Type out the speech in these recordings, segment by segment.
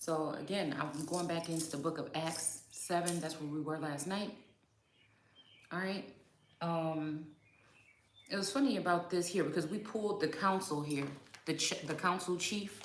So again, I'm going back into the book of Acts 7. That's where we were last night. All right. Um, it was funny about this here because we pulled the council here, the council chief,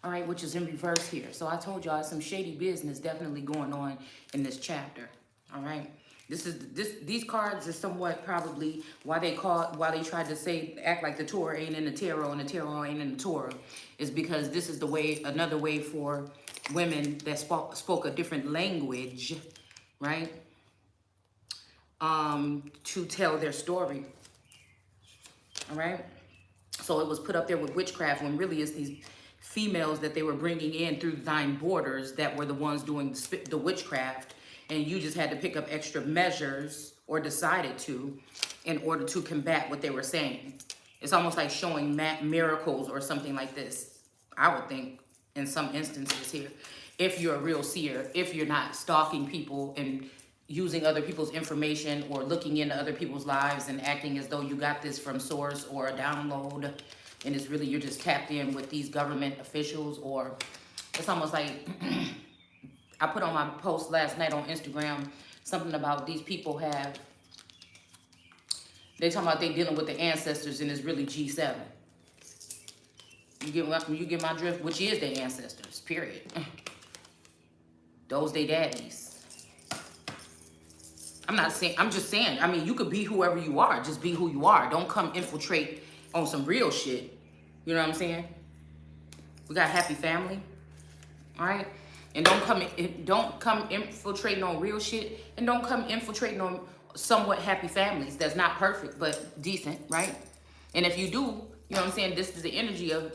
all right, which is in reverse here. So I told y'all some shady business definitely going on in this chapter. All right. These cards is somewhat probably why they tried to say act like the Torah ain't in the tarot and the tarot ain't in the Torah is because this is another way for women that spoke a different language, right? To tell their story. All right. So it was put up there with witchcraft when really it's these females that they were bringing in through thine borders that were the ones doing the witchcraft. And you just had to pick up extra measures or decided to in order to combat what they were saying. It's almost like showing miracles or something like this, I would think, in some instances here. If you're a real seer, if you're not stalking people and using other people's information or looking into other people's lives and acting as though you got this from source or a download, and it's really you're just tapped in with these government officials, or it's almost like I put on my post last night on Instagram something about these people they talking about they dealing with the ancestors and it's really G7. You get my drift, which is their ancestors, period. Those they daddies. I'm just saying, I mean, you could be whoever you are. Just be who you are. Don't come infiltrate on some real shit. You know what I'm saying? We got a happy family. All right? And don't come infiltrating on real shit. And don't come infiltrating on somewhat happy families. That's not perfect, but decent, right? And if you do, you know what I'm saying? This is the energy of,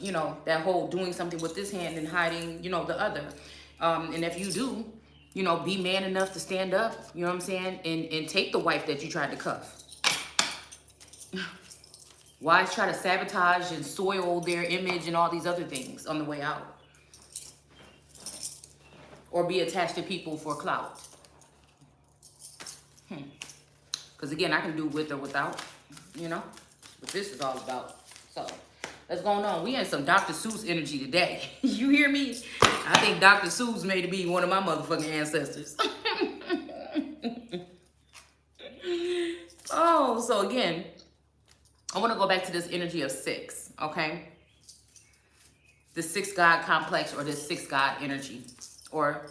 that whole doing something with this hand and hiding, the other. And if you do, be man enough to stand up, you know what I'm saying? And take the wife that you tried to cuff. Why try to sabotage and soil their image and all these other things on the way out? Or be attached to people for clout. Because again, I can do with or without, what this is all about. So, that's going on. We in some Dr. Seuss energy today. You hear me? I think Dr. Seuss may be one of my motherfucking ancestors. Oh, so again, I want to go back to this energy of 6, okay? The 6 God complex or this 6 God energy. Or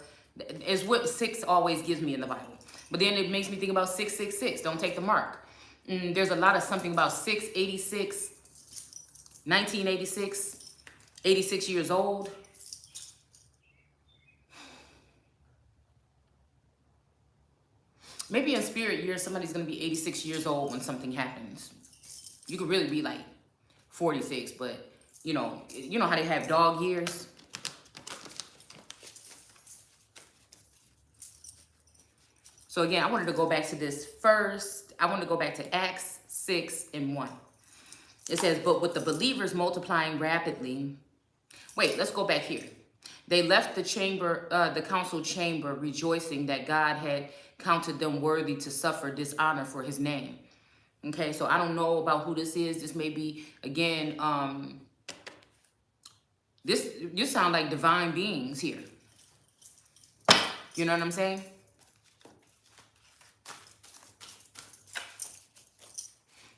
is what 6 always gives me in the Bible. But then it makes me think about 666. Don't take the mark. There's a lot of something about 686, 1986, 86 years old. Maybe in spirit years, somebody's going to be 86 years old when something happens. You could really be like 46, but you know how they have dog years? So again, I wanted to go back to this first. I wanted to go back to Acts 6:1. It says, but with the believers multiplying rapidly. Wait, let's go back here. They left the chamber, the council chamber, rejoicing that God had counted them worthy to suffer dishonor for his name. Okay, so I don't know about who this is. This may be, again, this sound like divine beings here. You know what I'm saying?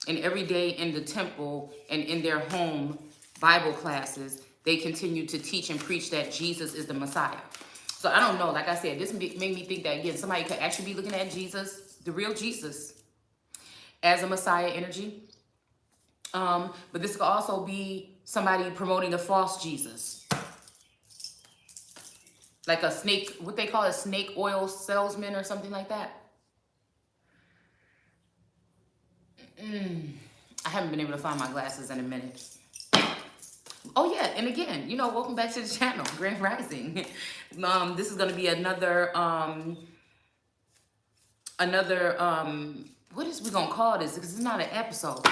And every day in the temple and in their home Bible classes, they continue to teach and preach that Jesus is the Messiah. So I don't know. Like I said, this made me think that, again, somebody could actually be looking at Jesus, the real Jesus, as a Messiah energy. But this could also be somebody promoting a false Jesus. Like a snake, what they call a snake oil salesman or something like that. I haven't been able to find my glasses in a minute. Oh yeah, and again, welcome back to the channel, Grand Rising. This is gonna be another what is we gonna call this? Because it's not an episode.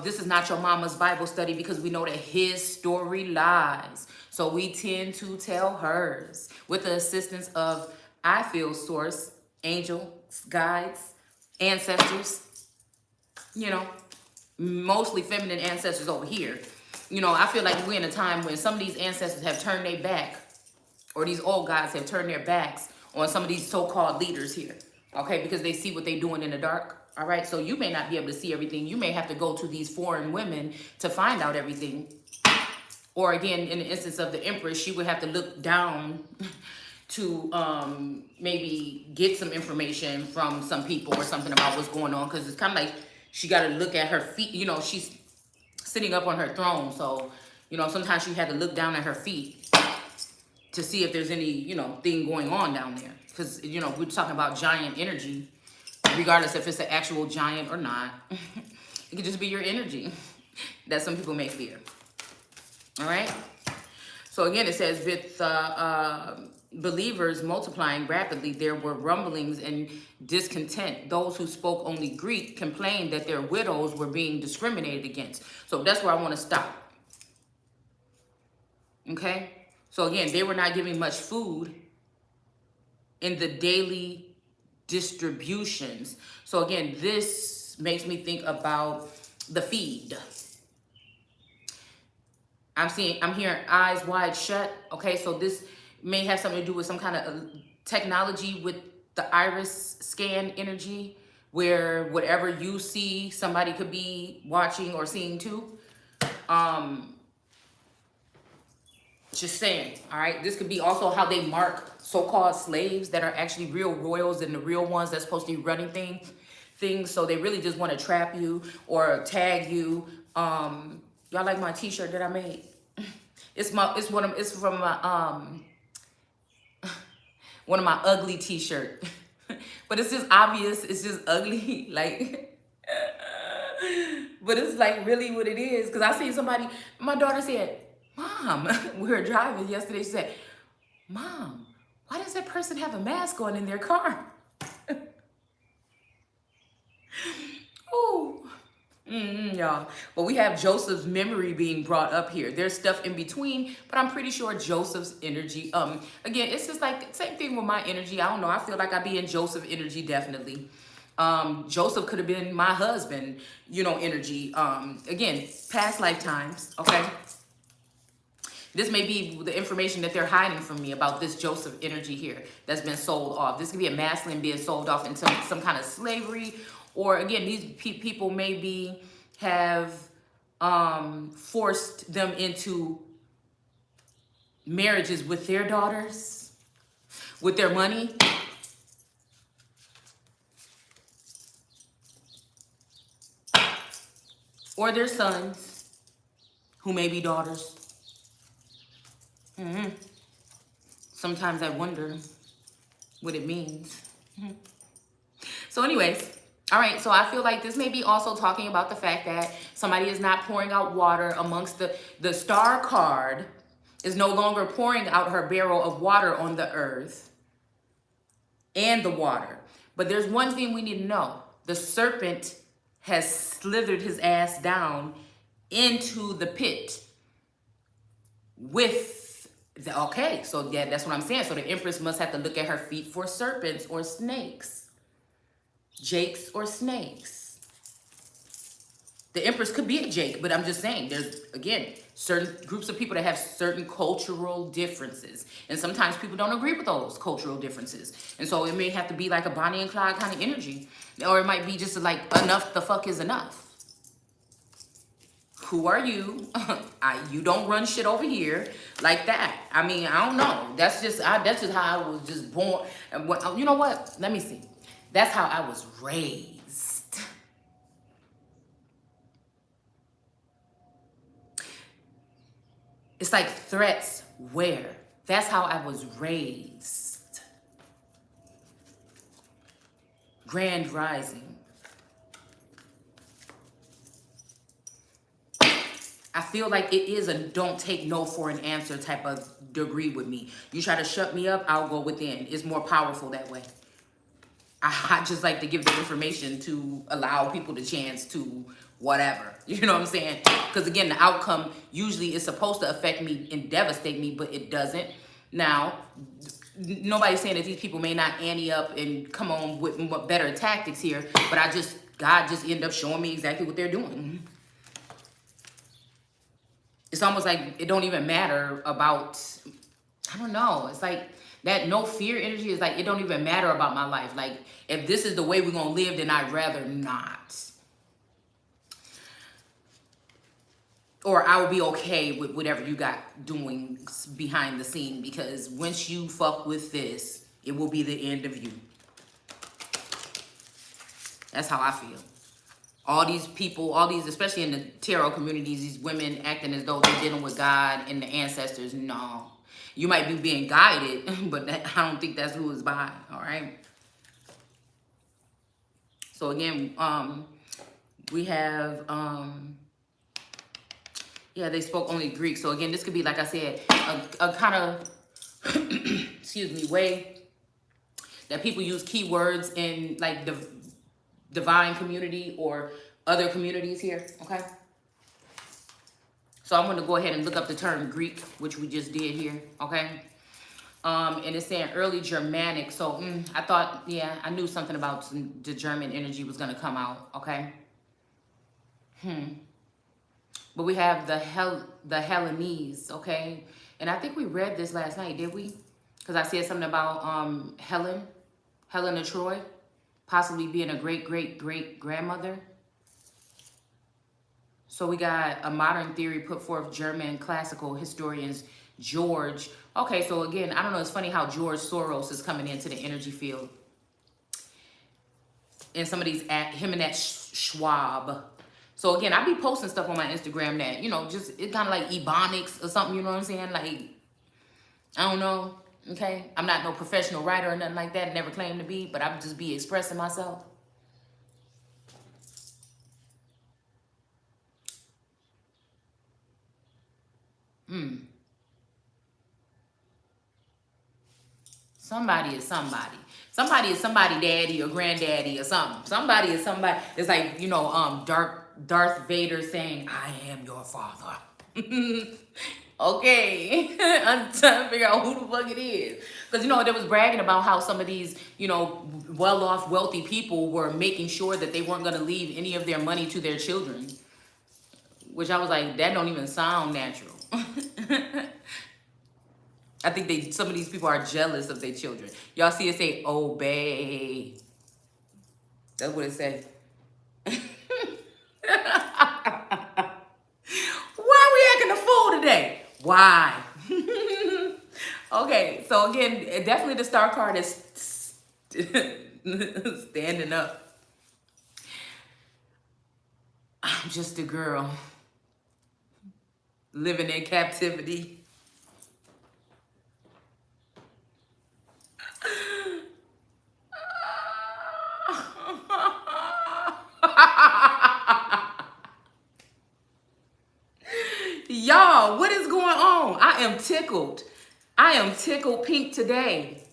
This is not your mama's Bible study because we know that his story lies. So we tend to tell hers with the assistance of, I feel, source, angels, guides, ancestors, mostly feminine ancestors over here. I feel like we're in a time when some of these ancestors have turned their back or these old guys have turned their backs on some of these so-called leaders here, okay, because they see what they're doing in the dark. All right, so you may not be able to see everything. You may have to go to these foreign women to find out everything. Or again, in the instance of the Empress, she would have to look down to maybe get some information from some people or something about what's going on, because it's kind of like she got to look at her feet. You know, she's sitting up on her throne, so you know sometimes she had to look down at her feet to see if there's any, you know, thing going on down there, because you know we're talking about giant energy, regardless if it's an actual giant or not. It could just be your energy that some people may fear. All right. So again, it says with believers multiplying rapidly, there were rumblings and discontent. Those who spoke only Greek complained that their widows were being discriminated against. So that's where I want to stop. Okay. So again, they were not giving much food in the daily distributions. So again, this makes me think about the feed. I'm hearing eyes wide shut. Okay, so this may have something to do with some kind of technology with the iris scan energy, where whatever you see, somebody could be watching or seeing too. Just saying, all right? This could be also how they mark so-called slaves that are actually real royals and the real ones that's supposed to be running things. So they really just want to trap you or tag you. Y'all like my t-shirt that I made? It's from my one of my ugly t-shirt. But it's just obvious, it's just ugly, like but it's like really what it is. Because I seen somebody, my daughter said, Mom, we were driving yesterday, she said, Mom, why does that person have a mask on in their car? Oh, y'all. But we have Joseph's memory being brought up here. There's stuff in between, but I'm pretty sure Joseph's energy, again, it's just like same thing with my energy. I don't know. I feel like I be in Joseph energy, definitely. Joseph could have been my husband, you know, energy. Again, past lifetimes, okay? This may be the information that they're hiding from me about this Joseph energy here that's been sold off. This could be a masculine being sold off into some kind of slavery. Or again, these people maybe have forced them into marriages with their daughters, with their money. Or their sons, who may be daughters. Sometimes I wonder what it means. So anyways, all right, so I feel like this may be also talking about the fact that somebody is not pouring out water amongst the star card is no longer pouring out her barrel of water on the earth and the water. But there's one thing we need to know. The serpent has slithered his ass down into the pit with okay, so yeah, that's what I'm saying. So the Empress must have to look at her feet for serpents or snakes. Jakes or snakes. The Empress could be a Jake, but I'm just saying there's, again, certain groups of people that have certain cultural differences. And sometimes people don't agree with those cultural differences. And so it may have to be like a Bonnie and Clyde kind of energy. Or it might be just like enough the fuck is enough. Who are you? You don't run shit over here like that. I mean, I don't know. That's just how I was just born. You know what? Let me see. That's how I was raised. It's like threats where? That's how I was raised. Grand rising. I feel like it is a don't take no for an answer type of degree with me. You try to shut me up, I'll go within. It's more powerful that way. I just like to give the information to allow people the chance to whatever. You know what I'm saying? Because again, the outcome usually is supposed to affect me and devastate me, but it doesn't. Now, nobody's saying that these people may not ante up and come on with better tactics here, but God just ended up showing me exactly what they're doing. It's almost like it don't even matter about I don't know. It's like that no fear energy is like, it don't even matter about my life. Like, if this is the way we're going to live, then I'd rather not. Or I will be okay with whatever you got doing behind the scene, because once you fuck with this, it will be the end of you. That's how I feel. All these people, all these, especially in the tarot communities, these women acting as though they're dealing with God and the ancestors. No. You might be being guided, but I don't think that's who it's by, all right? So again, we have, yeah, they spoke only Greek. So again, this could be, like I said, a kind of, excuse me, way that people use keywords in like the divine community or other communities here, okay? So I'm going to go ahead and look up the term Greek, which we just did here, okay? And it's saying early Germanic. So I thought, yeah, I knew something about the German energy was going to come out, okay? But we have the Hellenese, okay? And I think we read this last night, did we? Because I said something about Helen of Troy, possibly being a great-great-great-grandmother. So we got a modern theory put forth German classical historians George. Okay, so again, I don't know, it's funny how George Soros is coming into the energy field. And some of these, him and that Schwab. So again, I be posting stuff on my Instagram that, you know, just, it's kind of like Ebonics or something, you know what I'm saying? Like, I don't know, okay? I'm not no professional writer or nothing like that, never claimed to be, but I would just be expressing myself. Somebody is somebody. Somebody is somebody daddy or granddaddy or something. Somebody is somebody. It's like, you know, Darth Vader saying, I am your father. Okay. I'm trying to figure out who the fuck it is. Because, you know, they was bragging about how some of these, you know, well-off, wealthy people were making sure that they weren't going to leave any of their money to their children. Which I was like, that don't even sound natural. I think some of these people are jealous of their children. Y'all see it say, obey. That's what it said. Why are we acting a fool today? Why? Okay, so again, definitely the star card is standing up. I'm just a girl living in captivity. Y'all, what is going on? I am tickled. I am tickled pink today.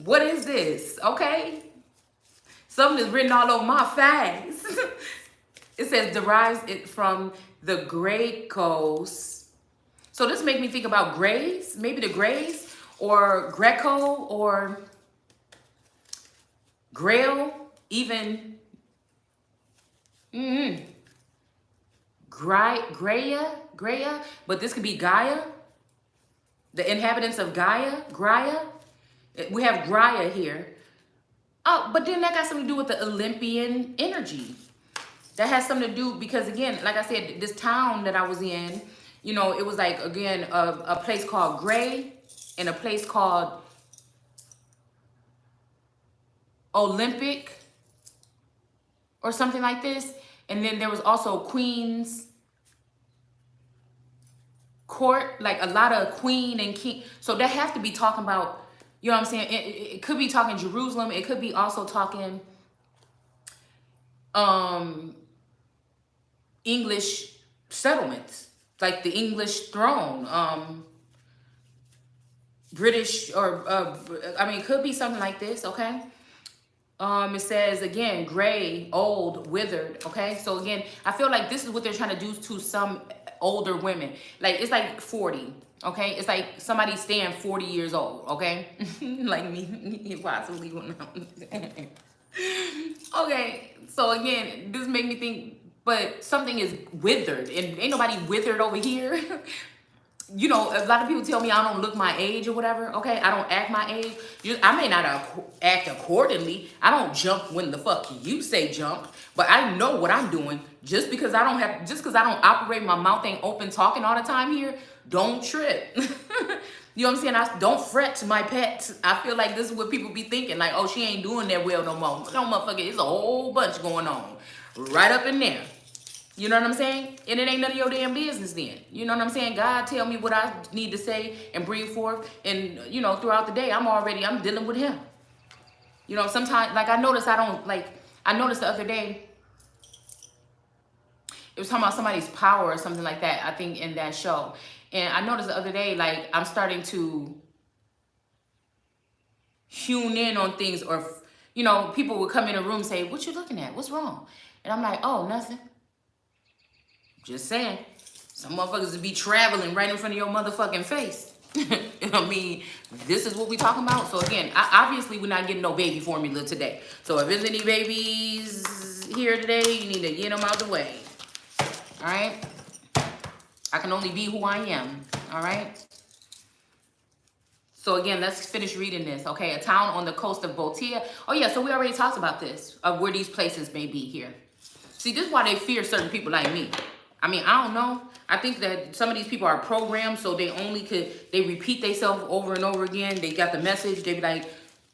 What is this? Okay. Something is written all over my face. It says derives it from the Greco's. So this makes me think about Grays, maybe the Grays, or Greco, or Grail, even Graia, but this could be Gaia, the inhabitants of Graia. We have Graia here. Oh, but then that got something to do with the Olympian energy. That has something to do, because again, like I said, this town that I was in, you know, it was like, again, a place called Gray and a place called Olympic or something like this. And then there was also Queen's Court, like a lot of queen and king. So that has to be talking about, you know what I'm saying? It could be talking Jerusalem. It could be also talking English settlements, like the English throne, British, or I mean, it could be something like this, okay? It says again, gray, old, withered, okay? So again, I feel like this is what they're trying to do to some older women. Like, it's like 40, okay? It's like somebody staying 40 years old, okay? Like me, possibly. Okay, so again, this made me think, but something is withered, and ain't nobody withered over here. you know, a lot of people tell me I don't look my age or whatever. Okay, I don't act my age. I may not act accordingly. I don't jump when the fuck you say jump, but I know what I'm doing. Just because I don't operate, my mouth ain't open talking all the time here. Don't trip. You know what I'm saying? I don't fret my pet. I feel like this is what people be thinking. Like, oh, she ain't doing that well no more. No, motherfucker, it's a whole bunch going on right up in there. You know what I'm saying? And it ain't none of your damn business then. You know what I'm saying? God tell me what I need to say and bring forth. And, you know, throughout the day, I'm dealing with him. You know, sometimes, like I noticed the other day, it was talking about somebody's power or something like that, I think, in that show. And I noticed the other day, like, I'm starting to tune in on things, or, you know, people would come in a room and say, what you looking at? What's wrong? And I'm like, oh, nothing. Just saying. Some motherfuckers would be traveling right in front of your motherfucking face. I mean, this is what we talking about. So again, obviously we're not getting no baby formula today. So if there's any babies here today, you need to get them out the way. All right? I can only be who I am. All right? So again, let's finish reading this. Okay, a town on the coast of Botia. Oh yeah, so we already talked about this, of where these places may be here. See, this is why they fear certain people like me. I mean, I don't know. I think that some of these people are programmed, so they repeat themselves over and over again. They got the message. They be like,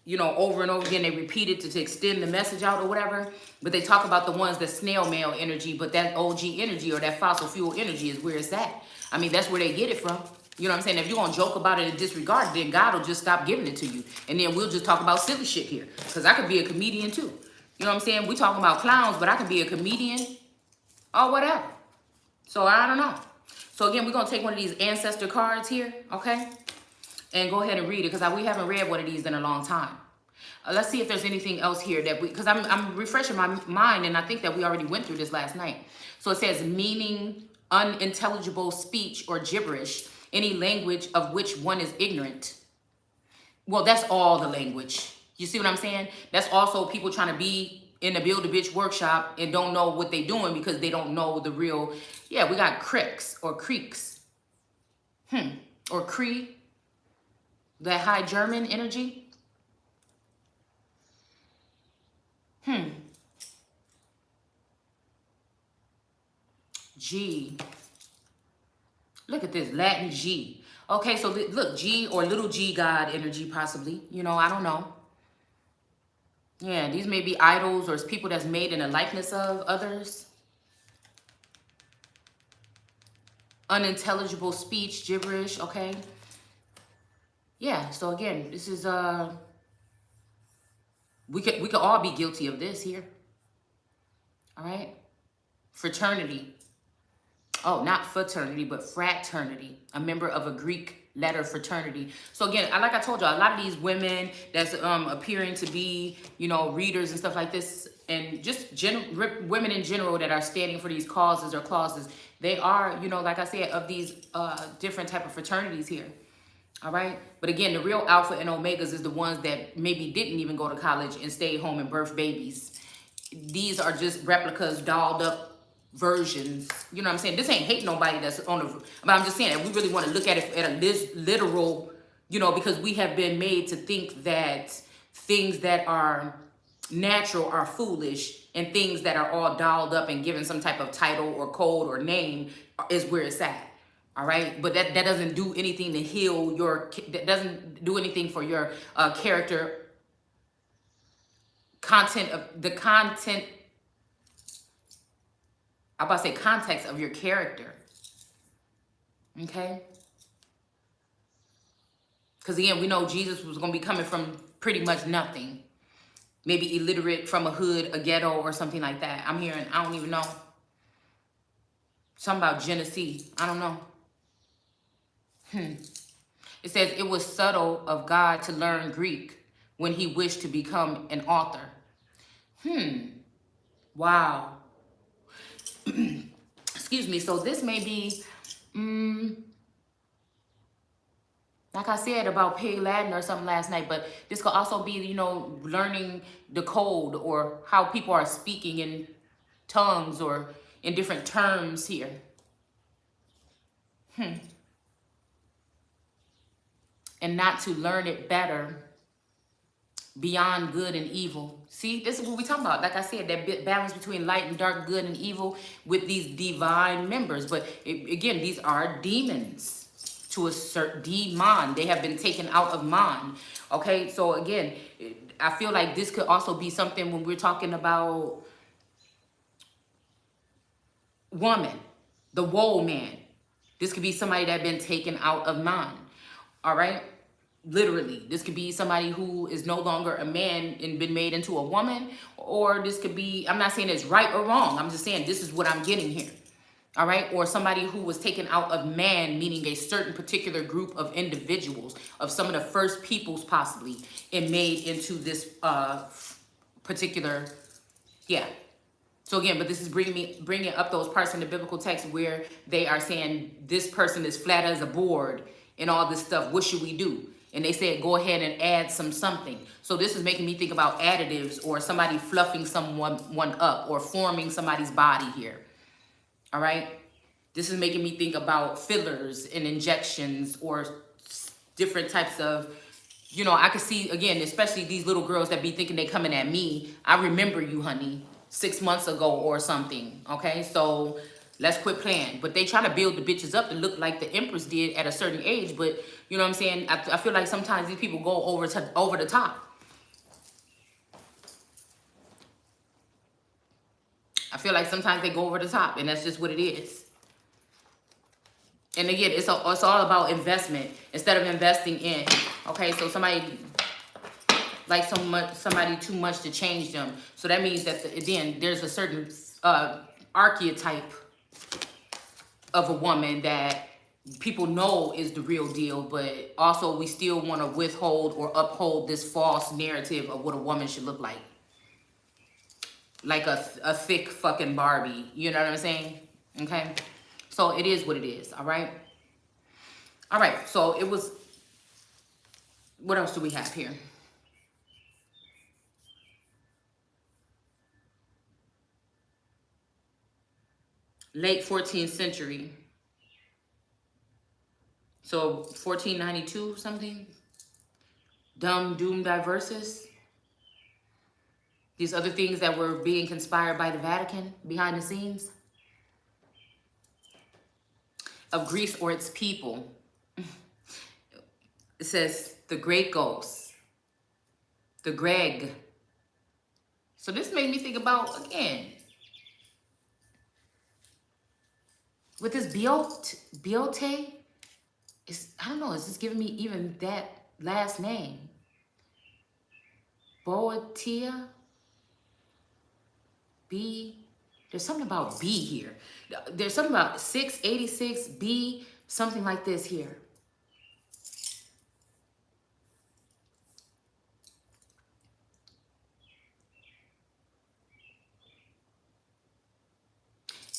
you know, over and over again. They repeat it to extend the message out or whatever. But they talk about the ones that snail mail energy, but that OG energy or that fossil fuel energy is where it's at. I mean, that's where they get it from. You know what I'm saying? If you're going to joke about it and disregard it, then God will just stop giving it to you. And then we'll just talk about silly shit here. Because I could be a comedian too. You know what I'm saying? We talking about clowns, but I could be a comedian or whatever. So I don't know. So again, we're going to take one of these ancestor cards here, okay? And go ahead and read it, because we haven't read one of these in a long time. Let's see if there's anything else here that because I'm refreshing my mind, and I think that we already went through this last night. So it says meaning, unintelligible speech or gibberish, any language of which one is ignorant. Well, that's all the language. You see what I'm saying? That's also people trying to be in the Build a Bitch workshop and don't know what they doing because they don't know the real. Yeah, we got cricks or creeks. Or Cree. That high German energy. G. Look at this, Latin G. Okay, so look, G or little G God energy possibly. You know, I don't know. Yeah, these may be idols or people that's made in a likeness of others. Unintelligible speech, gibberish, okay. Yeah, so again, this is we could all be guilty of this here. All right? Fraternity. Oh, not fraternity, but fraternity. A member of a Greek letter fraternity. So again, like I told y'all, a lot of these women that's appearing to be, you know, readers and stuff like this, and just women in general that are standing for these causes or clauses, they are, you know, like I said, of these different type of fraternities here. All right. But again, the real alpha and omegas is the ones that maybe didn't even go to college and stayed home and birth babies. These are just replicas, dolled up versions. You know what I'm saying? This ain't hating nobody that's on the, but I'm just saying that we really want to look at it at a literal, you know, because we have been made to think that things that are natural are foolish, and things that are all dolled up and given some type of title or code or name is where it's at. All right, but that doesn't do anything to heal that doesn't do anything for your character content of the content. I'm about to say context of your character. Okay, because again, we know Jesus was going to be coming from pretty much nothing, maybe illiterate, from a hood, a ghetto, or something like that. I'm hearing, I don't even know, something about Genesee. I don't know. It says it was subtle of God to learn Greek when he wished to become an author. Wow. Excuse me. So this may be, like I said about Pig Latin or something last night, but this could also be, you know, learning the code or how people are speaking in tongues or in different terms here. and not to learn it better beyond good and evil. See, this is what we talking about. Like I said, that balance between light and dark, good and evil with these divine members. But again, these are demons to a certain demon. They have been taken out of man. Okay, so again, I feel like this could also be something when we're talking about woman, the woe man. This could be somebody that been taken out of man. All right. Literally, this could be somebody who is no longer a man and been made into a woman, or this could be, I'm not saying it's right or wrong, I'm just saying this is what I'm getting here. All right, or somebody who was taken out of man, meaning a certain particular group of individuals, of some of the first peoples possibly, and made into this particular, yeah. So again, but this is bringing up those parts in the biblical text where they are saying this person is flat as a board and all this stuff. What should we do? And they said, go ahead and add something. So this is making me think about additives or somebody fluffing someone up or forming somebody's body here. All right. This is making me think about fillers and injections or different types of, you know, I could see, again, especially these little girls that be thinking they coming at me. I remember you, honey, 6 months ago or something. Okay. So let's quit playing. But they trying to build the bitches up to look like the Empress did at a certain age. But you know what I'm saying? I feel like sometimes these people go over the top. I feel like sometimes they go over the top, and that's just what it is. And again, it's all about investment instead of investing in. Okay, so somebody like somebody too much to change them. So that means that again, there's a certain archetype of a woman that people know is the real deal, but also we still want to withhold or uphold this false narrative of what a woman should look like. Like a thick fucking Barbie. You know what I'm saying? Okay? So it is what it is. All right? All right. So it was... What else do we have here? Late 14th century. So 1492 something. Dumb Doom Diversus. These other things that were being conspired by the Vatican behind the scenes. Of Greece or its people. It says the Great Ghost. The Greg. So this made me think about, again, with this Biote, I don't know, is this giving me even that last name? Boatia? B? There's something about B here. There's something about 686 B, something like this here.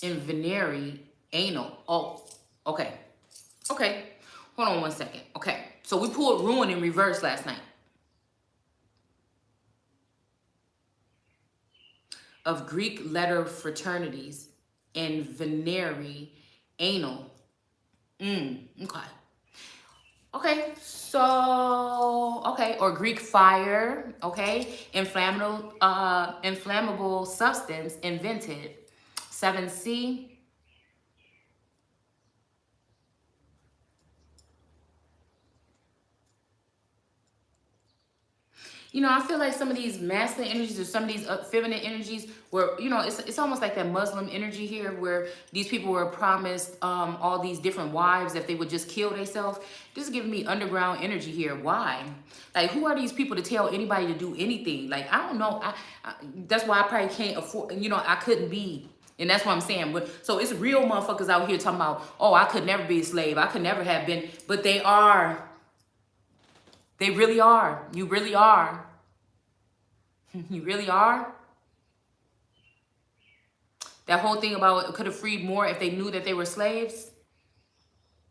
In Veneri, anal. Oh, okay. Okay. Hold on one second. Okay. So we pulled ruin in reverse last night. Of Greek letter fraternities in Veneri, anal. Okay. Okay. So, okay. Or Greek fire. Okay. Inflammable substance invented. 7C. You know, I feel like some of these masculine energies or some of these feminine energies were, you know, it's almost like that Muslim energy here where these people were promised all these different wives if they would just kill themselves. This is giving me underground energy here. Why? Like, who are these people to tell anybody to do anything? Like, I don't know. That's why I probably can't afford, you know, I couldn't be. And that's what I'm saying. So it's real motherfuckers out here talking about, oh, I could never be a slave. I could never have been. But they are. They really are. You really are. You really are. That whole thing about could have freed more if they knew that they were slaves.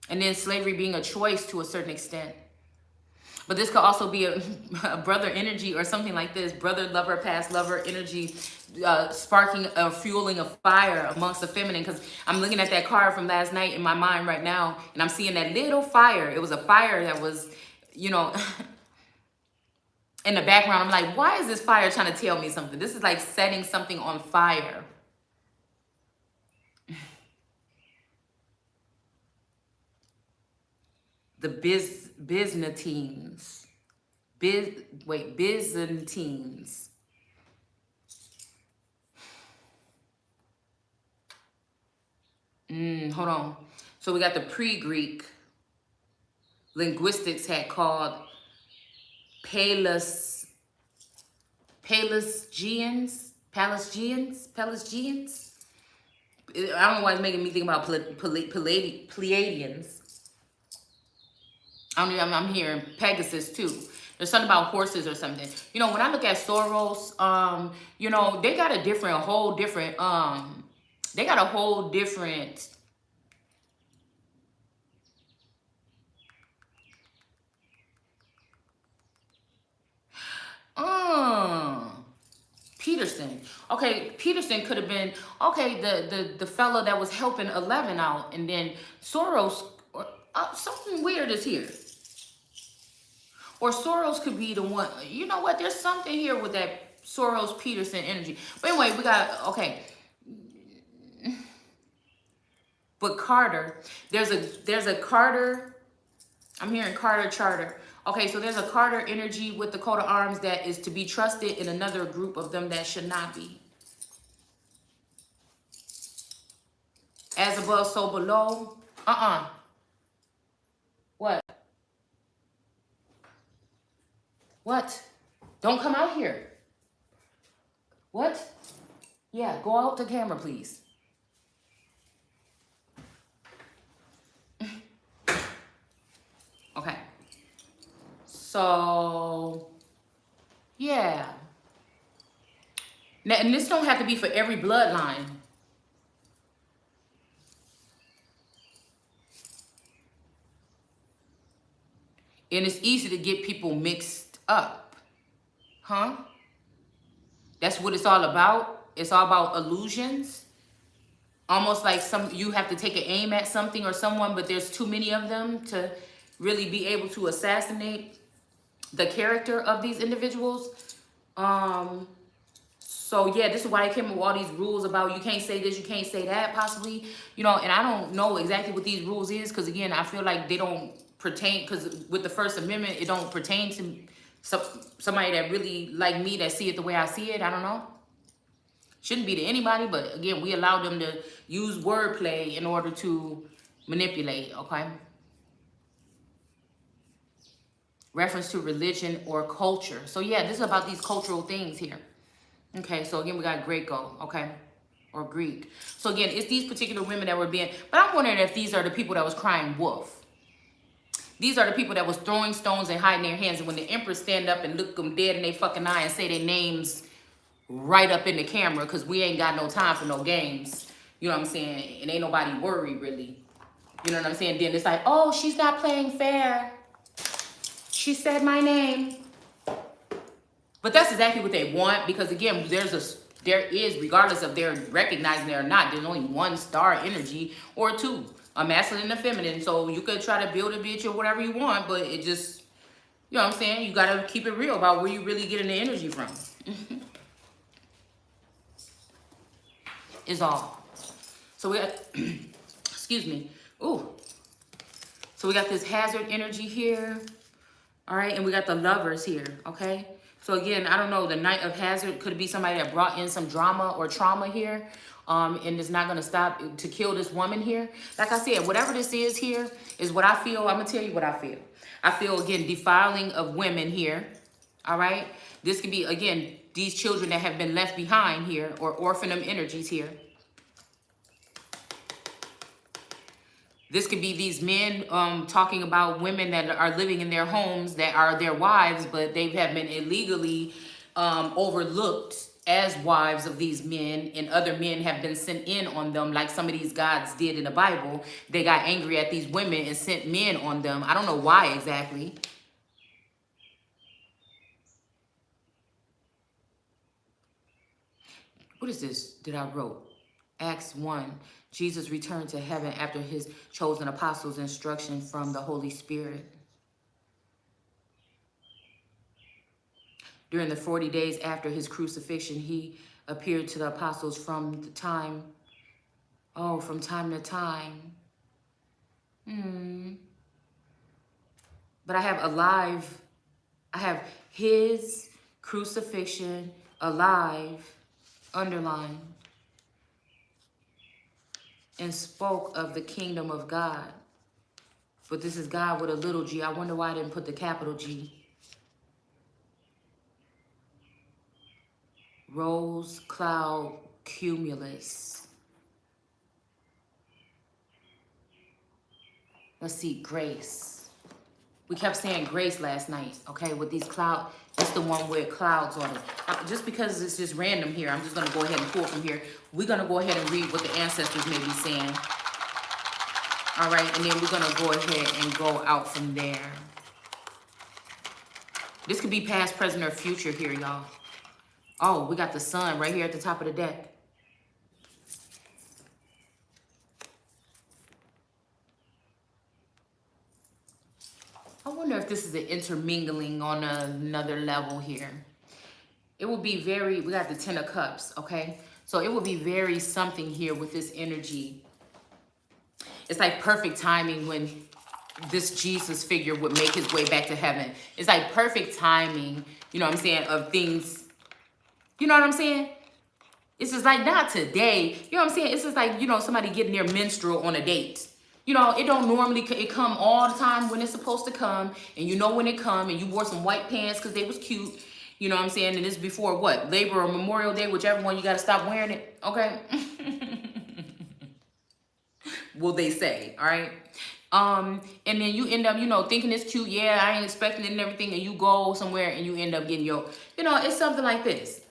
And then slavery being a choice to a certain extent. But this could also be a brother energy or something like this. Brother, lover, past lover energy, sparking, fueling a fire amongst the feminine. Because I'm looking at that card from last night in my mind right now. And I'm seeing that little fire. It was a fire that was you know, in the background, I'm like, why is this fire trying to tell me something? This is like setting something on fire. The Byzantines. Byzantines. Hold on. So we got the pre-Greek. Linguistics had called Pelasgians. I don't know why it's making me think about Pleiadians. I'm hearing Pegasus too. There's something about horses or something. You know, when I look at Soros, you know, they got a whole different, they got a whole different, Peterson. Okay, Peterson could have been, okay, the fellow that was helping 11 out, and then Soros, something weird is here. Or Soros could be the one. You know what? There's something here with that Soros Peterson energy. But anyway, we got, okay. But Carter, there's a Carter. I'm hearing Carter Charter. Okay, so there's a Carter energy with the coat of arms that is to be trusted, and another group of them that should not be. As above, so below. What? What? Don't come out here. What? Yeah, go out the camera, please. Okay. So, yeah. Now, and this don't have to be for every bloodline. And it's easy to get people mixed up. Huh? That's what it's all about. It's all about illusions. Almost like you have to take an aim at something or someone, but there's too many of them to really be able to assassinate the character of these individuals. So yeah, this is why I came up with all these rules about you can't say this, you can't say that, possibly. You know, and I don't know exactly what these rules is, because again, I feel like they don't pertain, because with the First Amendment, it don't pertain to somebody that really like me, that see it the way I see it. I don't know. Shouldn't be to anybody, but again, we allow them to use wordplay in order to manipulate, okay? Reference to religion or culture. So yeah, this is about these cultural things here. Okay, so again, we got Greco, okay? Or Greek. So again, it's these particular women that were being, but I'm wondering if these are the people that was crying wolf. These are the people that was throwing stones and hiding their hands. And when the emperor stand up and look them dead in their fucking eye and say their names right up in the camera, because we ain't got no time for no games. You know what I'm saying? And ain't nobody worried, really. You know what I'm saying? Then it's like, oh, she's not playing fair. She said my name. But that's exactly what they want, because again, there is, regardless of they're recognizing it or not, there's only one star energy or two, a masculine and a feminine. So you could try to build a bitch or whatever you want, but it just, you know what I'm saying? You got to keep it real about where you really getting the energy from. Is all. So we got, excuse me. Ooh. So we got this hazard energy here. All right. And we got the lovers here. Okay. So again, I don't know. The Knight of Hazard could be somebody that brought in some drama or trauma here. And it's not going to stop to kill this woman here. Like I said, whatever this is here is what I feel. I'm going to tell you what I feel. I feel, again, defiling of women here. All right. This could be, again, these children that have been left behind here, or orphanum energies here. This could be these men talking about women that are living in their homes that are their wives, but they have been illegally overlooked as wives of these men, and other men have been sent in on them, like some of these gods did in the Bible. They got angry at these women and sent men on them. I don't know why exactly. What is this that I wrote? Acts 1. Jesus returned to heaven after his chosen apostles' instruction from the Holy Spirit. During the 40 days after his crucifixion, he appeared to the apostles from time to time. But I have his crucifixion alive, underlined, and spoke of the kingdom of God. But this is God with a little g. I wonder why I didn't put the capital G. Rose, cloud, cumulus. Let's see, grace. We kept saying grace last night, okay, with these clouds. It's the one with clouds on it. Just because it's just random here, I'm just going to go ahead and pull from here. We're going to go ahead and read what the ancestors may be saying. All right, and then we're going to go ahead and go out from there. This could be past, present, or future here, y'all. Oh, we got the sun right here at the top of the deck. I wonder if this is an intermingling on another level here. It will be very, we got the 10 of cups, okay? So it will be very something here with this energy. It's like perfect timing when this Jesus figure would make his way back to heaven. It's like perfect timing, you know what I'm saying, of things, you know what I'm saying? It's just like, not today, you know what I'm saying? It's just like, you know, somebody getting their menstrual on a date. You know, it don't normally, it come all the time when it's supposed to come, and you know when it come, and you wore some white pants because they was cute, you know what I'm saying? And it's before what? Labor or Memorial Day, whichever one, you got to stop wearing it, okay? Will they say, all right? And then you end up, you know, thinking it's cute. Yeah, I ain't expecting it and everything. And you go somewhere and you end up getting your, you know, it's something like this.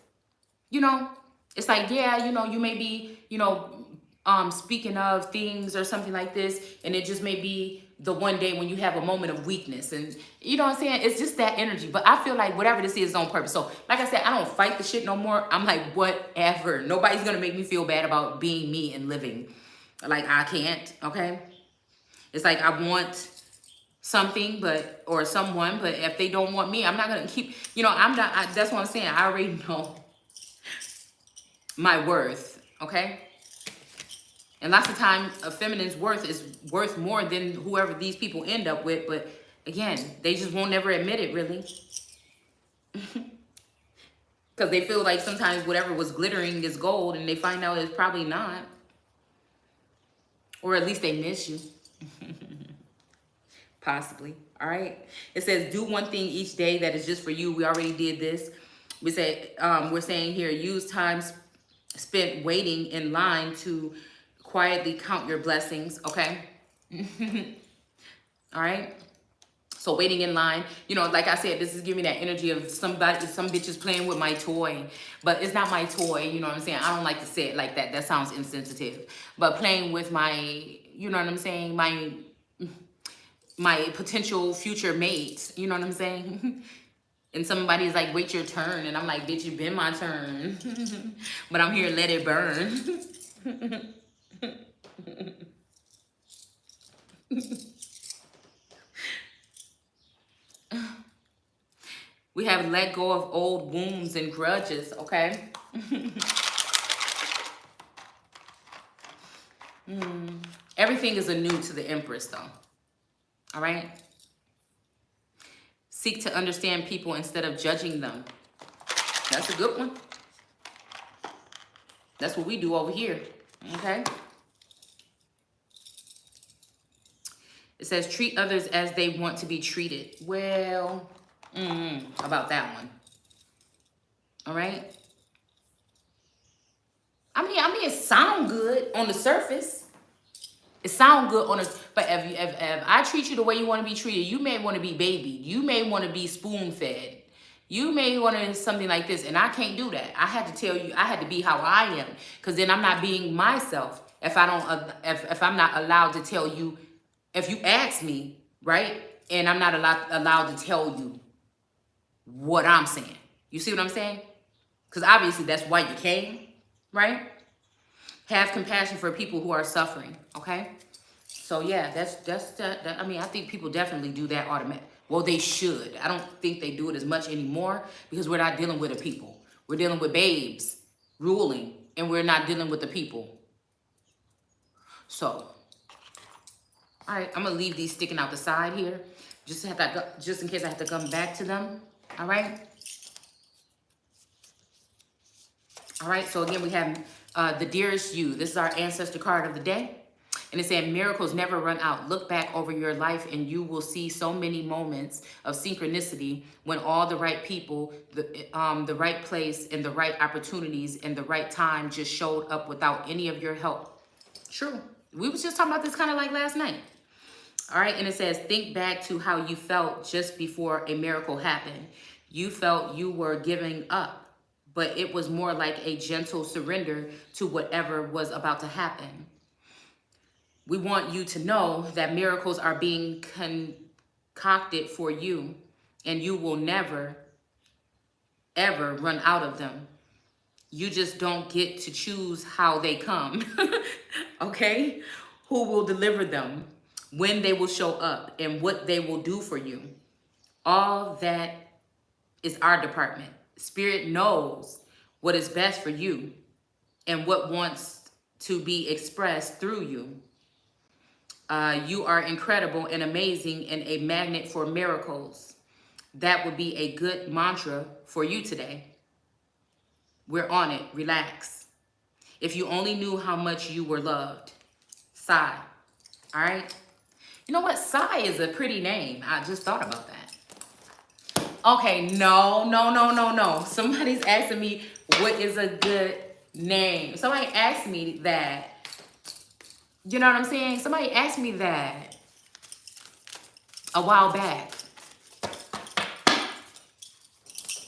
You know, it's like, yeah, you know, you may be, you know, speaking of things or something like this. And it just may be the one day when you have a moment of weakness. And you know what I'm saying? It's just that energy. But I feel like whatever this is on purpose. So like I said, I don't fight the shit no more. I'm like, whatever. Nobody's going to make me feel bad about being me and living. Like, I can't, okay? It's like I want something, but, or someone, but if they don't want me, I'm not going to keep, you know, that's what I'm saying. I already know my worth, okay? And lots of time, a feminine's worth is worth more than whoever these people end up with. But again, they just won't never admit it, really. Because they feel like sometimes whatever was glittering is gold, and they find out it's probably not. Or at least they miss you. Possibly. All right. It says, do one thing each day that is just for you. We already did this. We say, we're saying here, use time spent waiting in line to quietly count your blessings. Okay. All right. So waiting in line, you know, like I said, this is giving that energy of some bitches playing with my toy, but it's not my toy. You know what I'm saying? I don't like to say it like that. That sounds insensitive, but playing with my, you know what I'm saying? My potential future mates, you know what I'm saying? And somebody's like, wait your turn. And I'm like, bitch, it's been my turn. But I'm here, let it burn. We have let go of old wounds and grudges, okay? Everything is anew to the Empress, though. All right? Seek to understand people instead of judging them. That's a good one. That's what we do over here, okay? It says, treat others as they want to be treated. Well, about that one. All right? I mean, it sounds good on the surface. It sounds good on us, but if I treat you the way you want to be treated, you may want to be babied. You may want to be spoon-fed. You may want to something like this, and I can't do that. I had to tell you, I had to be how I am, because then I'm not being myself. If I'm not allowed to tell you, if you ask me, right, and I'm not allowed to tell you what I'm saying. You see what I'm saying? Because obviously that's why you came, right? Have compassion for people who are suffering, okay? So yeah, that's I mean, I think people definitely do that Well, they should. I don't think they do it as much anymore because we're not dealing with the people. We're dealing with babes ruling, and we're not dealing with the people. So, all right, I'm gonna leave these sticking out the side here, just in case I have to come back to them. All right. All right. So again, we have the dearest you. This is our ancestor card of the day. And it said, miracles never run out. Look back over your life and you will see so many moments of synchronicity when all the right people, the right place and the right opportunities and the right time just showed up without any of your help. True. We was just talking about this kind of like last night. All right. And it says, think back to how you felt just before a miracle happened. You felt you were giving up, but it was more like a gentle surrender to whatever was about to happen. We want you to know that miracles are being concocted for you, and you will never, ever run out of them. You just don't get to choose how they come, okay? Who will deliver them, when they will show up, and what they will do for you. All that is our department. Spirit knows what is best for you and what wants to be expressed through you. You are incredible and amazing and a magnet for miracles. That would be a good mantra for you today. We're on it. Relax. If you only knew how much you were loved. Sai. All right? You know what? Sai is a pretty name. I just thought about that. Okay, no. Somebody's asking me what is a good name. Somebody asked me that. You know what I'm saying? Somebody asked me that a while back.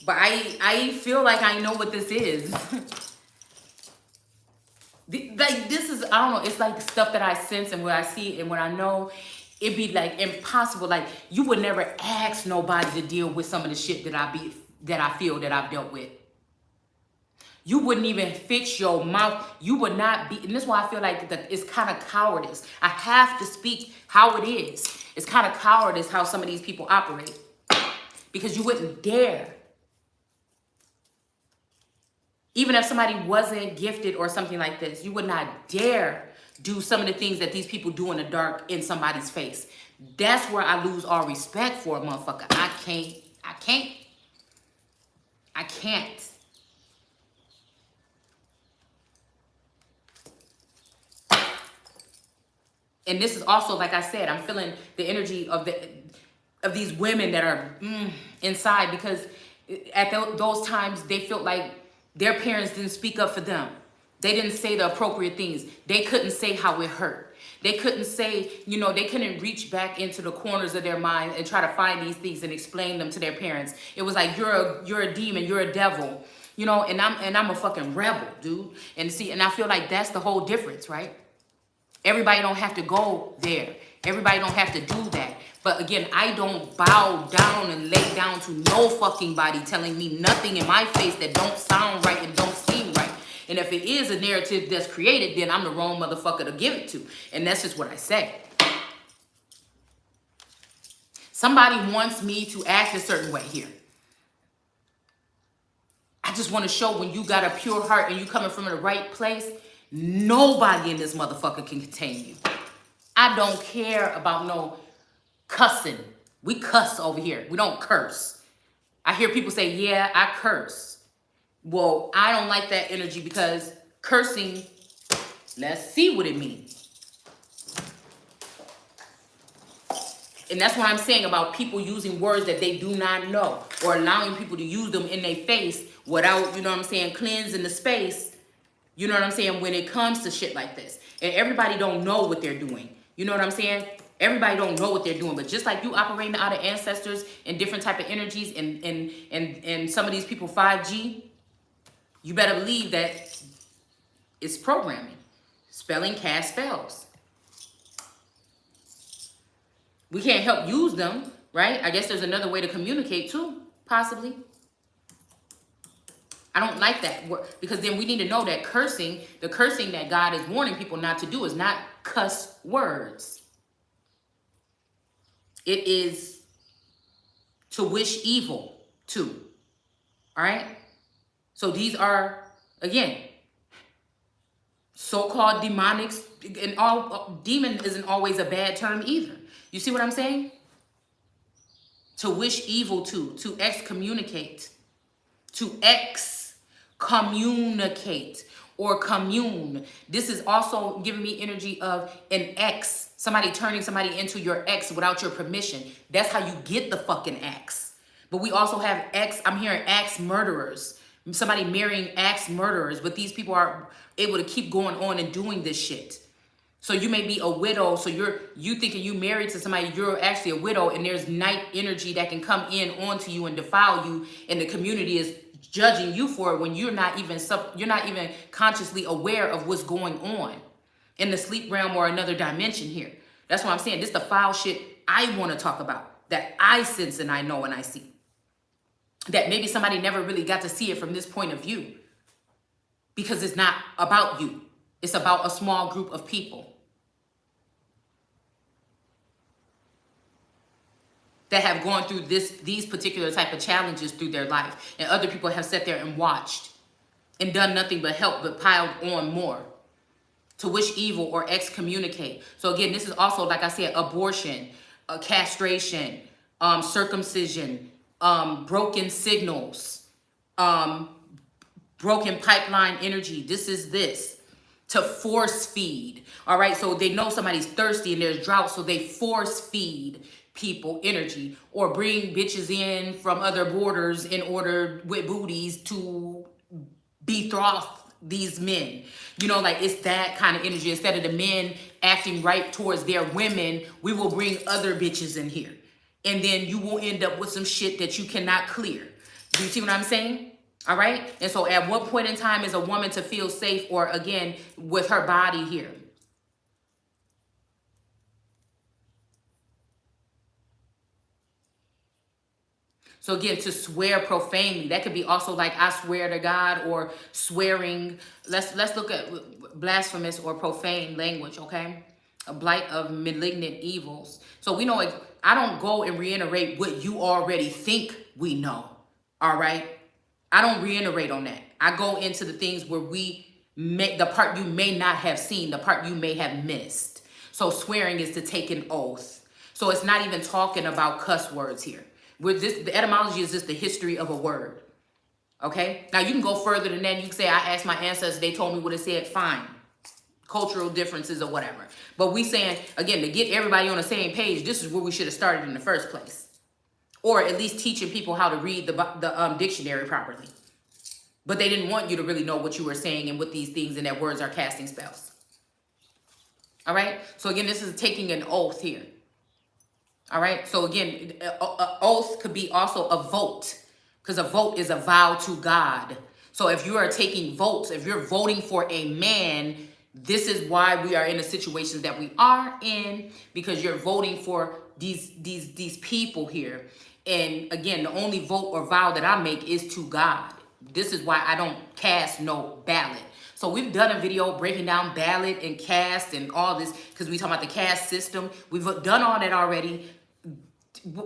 But I feel like I know what this is. Like this is, I don't know, it's like the stuff that I sense and what I see and what I know. It'd be like impossible. Like you would never ask nobody to deal with some of the shit that I feel that I've dealt with. You wouldn't even fix your mouth. You would not be, and this is why I feel like it's kind of cowardice. I have to speak how it is. It's kind of cowardice how some of these people operate. Because you wouldn't dare. Even if somebody wasn't gifted or something like this, you would not dare do some of the things that these people do in the dark in somebody's face. That's where I lose all respect for a motherfucker. I can't. And this is also, like I said, I'm feeling the energy of these women that are inside because at those times they felt like their parents didn't speak up for them. They didn't say the appropriate things. They couldn't say how it hurt. They couldn't say, you know, they couldn't reach back into the corners of their mind and try to find these things and explain them to their parents. It was like, you're a demon, you're a devil, you know, and I'm a fucking rebel, dude. And see, and I feel like that's the whole difference, right? Everybody don't have to go there. Everybody don't have to do that. But again, I don't bow down and lay down to no fucking body telling me nothing in my face that don't sound right and don't seem right. And if it is a narrative that's created, then I'm the wrong motherfucker to give it to. And that's just what I say. Somebody wants me to act a certain way here. I just want to show when you got a pure heart and you coming from the right place, nobody in this motherfucker can contain you. I don't care about no cussing. We cuss over here. We don't curse. I hear people say, yeah, I curse. Well, I don't like that energy because cursing, let's see what it means. And that's what I'm saying about people using words that they do not know or allowing people to use them in their face without, you know what I'm saying, cleansing the space. You know what I'm saying? When it comes to shit like this. And everybody don't know what they're doing. You know what I'm saying? Everybody don't know what they're doing. But just like you operating out of ancestors and different type of energies and some of these people 5G, you better believe that it's programming. Spelling cast spells. We can't help use them, right? I guess there's another way to communicate too, possibly. I don't like that word because then we need to know that cursing, the cursing that God is warning people not to do is not cuss words. It is to wish evil to. All right? So these are, again, so-called demonics. And all demon isn't always a bad term either. You see what I'm saying? To wish evil to excommunicate, to excommunicate or commune. This is also giving me energy of an ex, somebody turning somebody into your ex without your permission. That's how you get the fucking ex. But we also have I'm hearing ex murderers, somebody marrying ex murderers, but these people are able to keep going on and doing this shit. So you may be a widow, so you thinking you married to somebody, you're actually a widow, and there's night energy that can come in onto you and defile you, and the community is judging you for it when you're not even consciously aware of what's going on in the sleep realm or another dimension here. That's what I'm saying. This is the foul shit I want to talk about, that I sense and I know and I see. That maybe somebody never really got to see it from this point of view, because it's not about you. It's about a small group of people that have gone through these particular type of challenges through their life. And other people have sat there and watched and done nothing but help, but piled on more. To wish evil or excommunicate. So again, this is also, like I said, abortion, castration, circumcision, broken signals, broken pipeline energy. This is this. To force feed. All right, so they know somebody's thirsty and there's drought, so they force feed people energy, or bring bitches in from other borders in order with booties to betroth these men. You know, like it's that kind of energy. Instead of the men acting right towards their women, we will bring other bitches in here. And then you will end up with some shit that you cannot clear. Do you see what I'm saying? All right. And so at what point in time is a woman to feel safe, or again, with her body here? So again, to swear profanely, that could be also like I swear to God, or swearing. Let's look at blasphemous or profane language, okay? A blight of malignant evils. So we know it. I don't go and reiterate what you already think we know, all right? I don't reiterate on that. I go into the things where the part you may not have seen, the part you may have missed. So swearing is to take an oath. So it's not even talking about cuss words here. The etymology is just the history of a word. Okay? Now you can go further than that. You can say, I asked my ancestors, they told me what it said. Fine. Cultural differences or whatever. But we saying, again, to get everybody on the same page, this is where we should have started in the first place. Or at least teaching people how to read the dictionary properly. But they didn't want you to really know what you were saying and what these things and that words are casting spells. All right? So again, this is taking an oath here. All right? So again, an oath could be also a vote, because a vote is a vow to God. So if you are taking votes, if you're voting for a man, this is why we are in the situations that we are in, because you're voting for these people here. And again, the only vote or vow that I make is to God. This is why I don't cast no ballot. So we've done a video breaking down ballot and cast and all this, because we talk about the caste system. We've done all that already.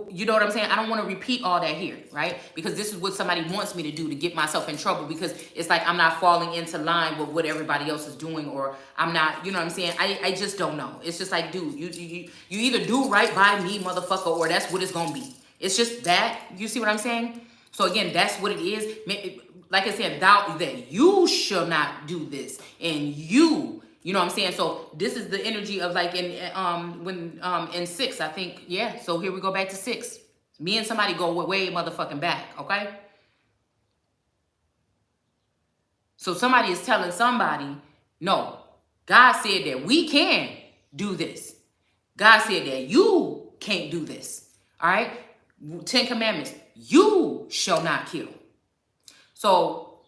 You know what I'm saying? I don't want to repeat all that here, right? Because this is what somebody wants me to do to get myself in trouble, because it's like I'm not falling into line with what everybody else is doing, or I'm not, you know what I'm saying? I just don't know. It's just like, dude, you either do right by me, motherfucker, or that's what it's going to be. It's just that. You see what I'm saying? So again, that's what it is. Like I said, that you shall not do this, and you know what I'm saying? So this is the energy of like in 6, I think. Yeah. So here we go back to 6. Me and somebody go way motherfucking back. Okay. So somebody is telling somebody, no, God said that we can do this. God said that you can't do this. All right. 10 commandments. You shall not kill. So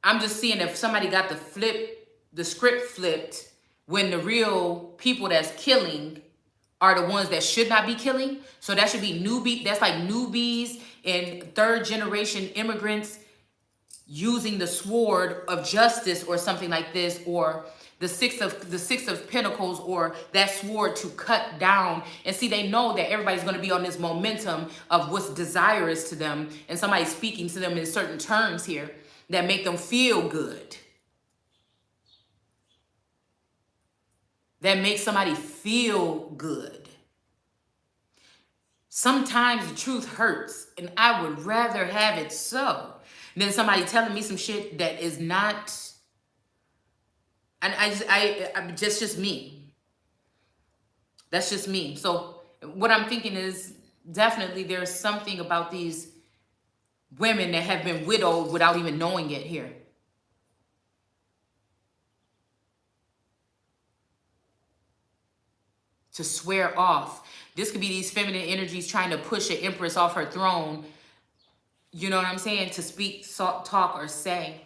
I'm just seeing if somebody got the script flipped, when the real people that's killing are the ones that should not be killing. So that should be that's like newbies and third generation immigrants using the sword of justice or something like this, or The six of pentacles, or that sword to cut down. And see, they know that everybody's going to be on this momentum of what's desirous to them, and somebody speaking to them in certain terms here that make them feel good, that make somebody feel good. Sometimes the truth hurts, and I would rather have it so than somebody telling me some shit that is not. And that's just me. That's just me. So what I'm thinking is, definitely there's something about these women that have been widowed without even knowing it here. To swear off. This could be these feminine energies trying to push an empress off her throne. You know what I'm saying? To speak, talk, or say.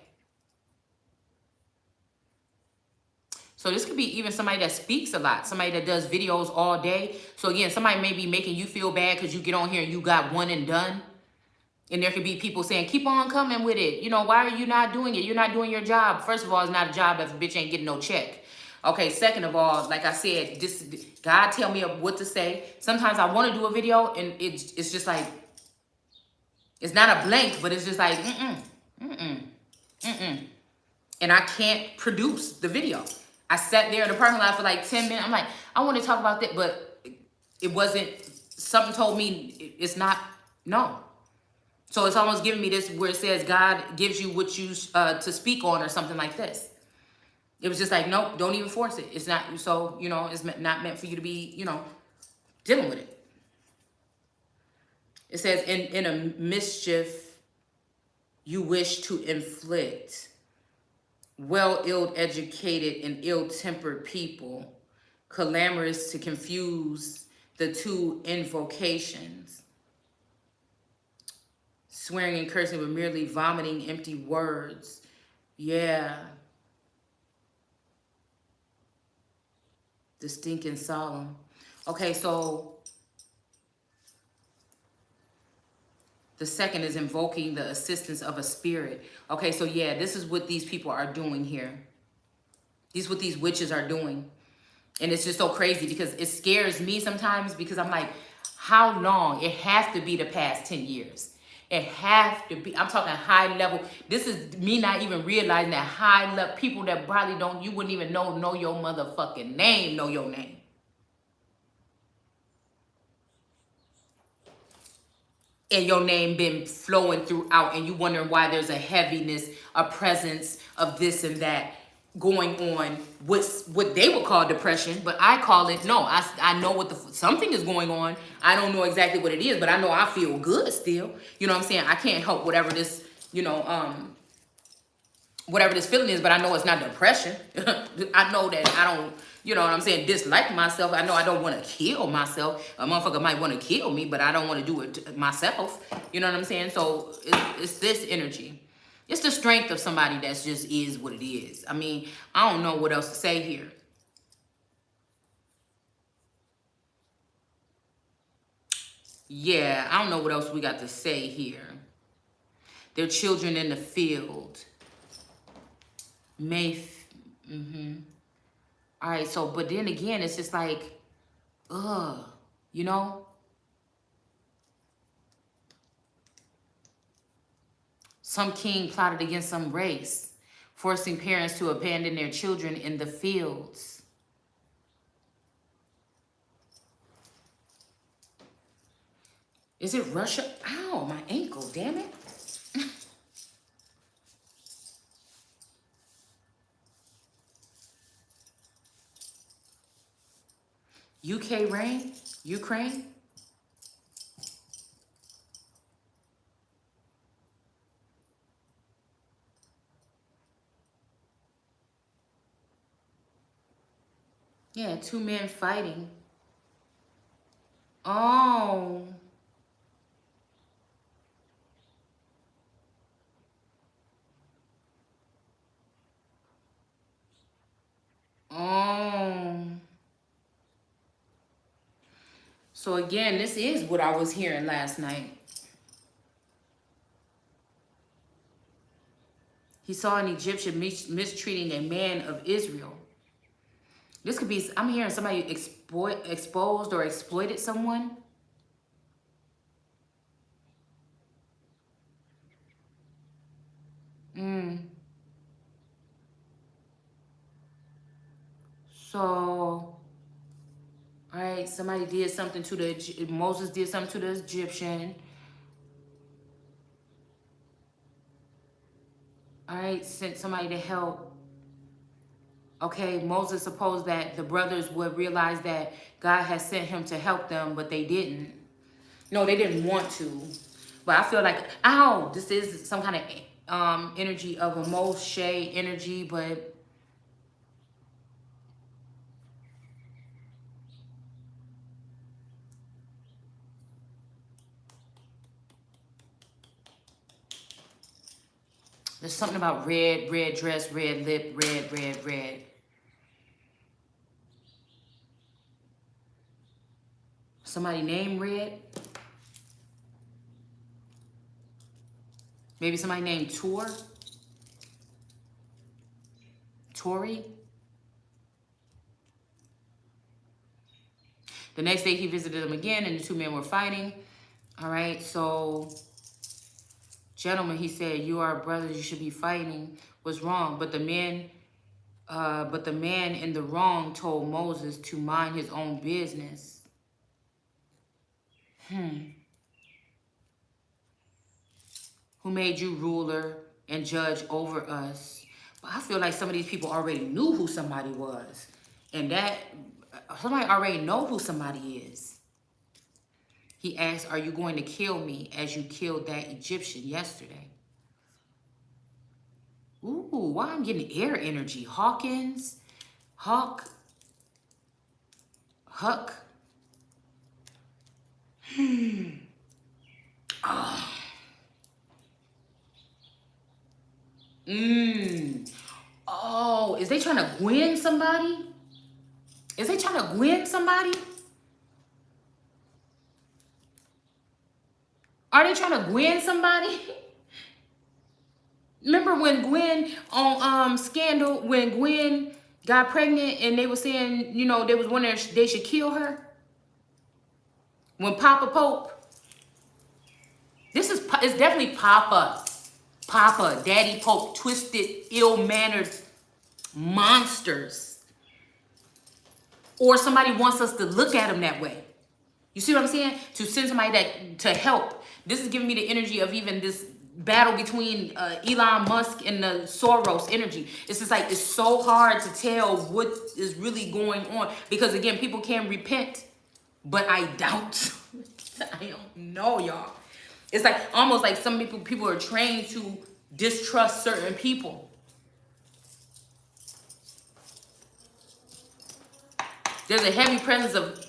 So this could be even somebody that speaks a lot, somebody that does videos all day. So again, somebody may be making you feel bad because you get on here and you got one and done. And there could be people saying, keep on coming with it. You know, why are you not doing it? You're not doing your job. First of all, it's not a job if a bitch ain't getting no check. Okay, second of all, like I said, God tell me what to say. Sometimes I want to do a video and it's just like, it's not a blank, but it's just like, and I can't produce the video. I sat there in the parking lot for like 10 minutes. I'm like, I want to talk about that, but it wasn't, something told me it's not, no. So it's almost giving me this where it says God gives you what you to speak on or something like this. It was just like, nope, don't even force it. It's not, so, you know, it's not meant for you to be, you know, dealing with it. It says, in a mischief you wish to inflict, well ill-educated and ill-tempered people, clamorous to confuse the two invocations, swearing and cursing with merely vomiting empty words. Yeah. Distinct and solemn. Okay, so the second is invoking the assistance of a spirit. Okay, so yeah, this is what these people are doing here. This is what these witches are doing. And it's just so crazy because it scares me sometimes, because I'm like, how long? It has to be the past 10 years. It has to be, I'm talking high level. This is me not even realizing that high level, people that probably don't, you wouldn't even know your motherfucking name, know your name. And your name been flowing throughout, and you wondering why there's a heaviness, a presence of this and that going on. What they would call depression, but I call it, no, I know what something is going on. I don't know exactly what it is, but I know I feel good still. You know what I'm saying? I can't help whatever this, you know, whatever this feeling is, but I know it's not depression. I know that I don't, you know what I'm saying, dislike myself. I know I don't want to kill myself. A motherfucker might want to kill me, but I don't want to do it myself. You know what I'm saying? So it's this energy. It's the strength of somebody that's just is what it is. I mean, I don't know what else to say here. Yeah, I don't know what else we got to say here. Their children in the field. All right, so, but then again, it's just like, you know? Some king plotted against some race, forcing parents to abandon their children in the fields. Is it Russia? Ow, my ankle, damn it. Ukraine? Yeah, 2 men fighting. Oh. So again, this is what I was hearing last night. He saw an Egyptian mistreating a man of Israel. This could be, I'm hearing somebody exposed or exploited someone. So, all right, somebody did something to Moses did something to the Egyptian. All right, sent somebody to help. Okay, Moses supposed that the brothers would realize that God has sent him to help them, but they didn't. No, they didn't want to. But I feel like, ow, this is some kind of energy of a Moshe energy, but there's something about red, red dress, red lip, red, red, red. Somebody named Red. Maybe somebody named Tori. The next day he visited them again and the two men were fighting. All right, so gentlemen, he said, you are brothers, you should be fighting. What's wrong? But the man in the wrong told Moses to mind his own business. Who made you ruler and judge over us? But I feel like some of these people already knew who somebody was. And that somebody already know who somebody is. He asked, are you going to kill me as you killed that Egyptian yesterday? Ooh, why I'm getting air energy? Hawkins, Huck. Oh. Oh, is they trying to win somebody? Is they trying to win somebody? Are they trying to win somebody? Remember when Gwen on Scandal, when Gwen got pregnant and they were saying, you know, they was wondering if they should kill her? When Papa Pope, it's definitely Papa, Daddy Pope, twisted, ill-mannered monsters. Or somebody wants us to look at them that way. You see what I'm saying? To send somebody to help. This is giving me the energy of even this battle between Elon Musk and the Soros energy. It's just like, it's so hard to tell what is really going on. Because again, people can repent, but I doubt. I don't know, y'all. It's like almost like some people are trained to distrust certain people. There's a heavy presence of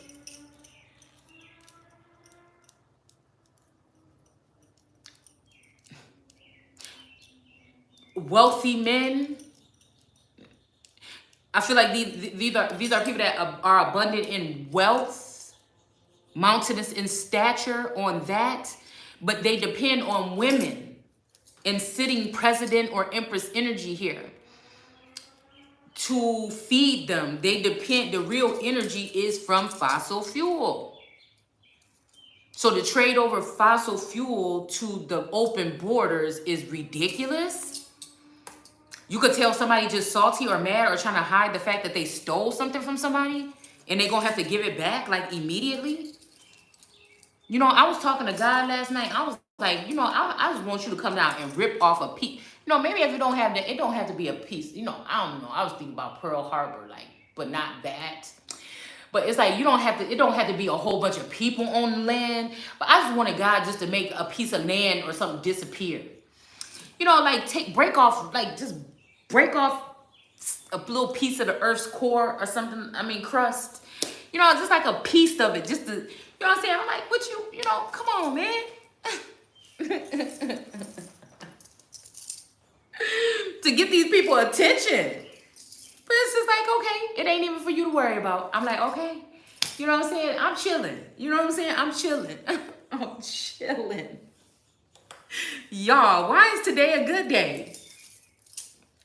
wealthy men. I feel like these are people that are abundant in wealth, mountainous in stature on that, but they depend on women and sitting president or empress energy here to feed them. They depend, the real energy is from fossil fuel. So to trade over fossil fuel to the open borders is ridiculous. You could tell somebody just salty or mad or trying to hide the fact that they stole something from somebody and they're going to have to give it back like immediately. You know, I was talking to God last night. I was like, you know, I just want you to come down and rip off a piece. You know, maybe if you don't have that, it don't have to be a piece. You know, I don't know. I was thinking about Pearl Harbor, like, but not that. But it's like, you don't have to, it don't have to be a whole bunch of people on the land. But I just wanted God just to make a piece of land or something disappear. You know, like break off a little piece of the earth's core or something. I mean, crust. You know, just like a piece of it, just to, you know what I'm saying? I'm like, what you know, come on, man. To get these people attention. But it's just like, okay, it ain't even for you to worry about. I'm like, okay, you know what I'm saying? I'm chilling. You know what I'm saying? I'm chilling. I'm chilling. Y'all, why is today a good day?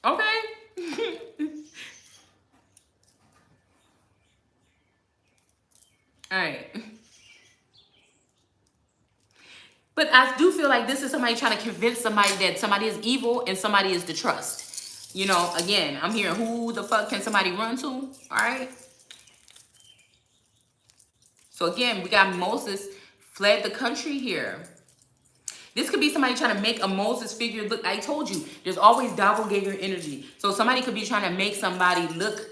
Okay? All right. But I do feel like this is somebody trying to convince somebody that somebody is evil and somebody is to trust. You know, again, I'm hearing who the fuck can somebody run to? All right. So again, we got Moses fled the country here. This could be somebody trying to make a Moses figure look. I told you, there's always doppelganger energy. So somebody could be trying to make somebody look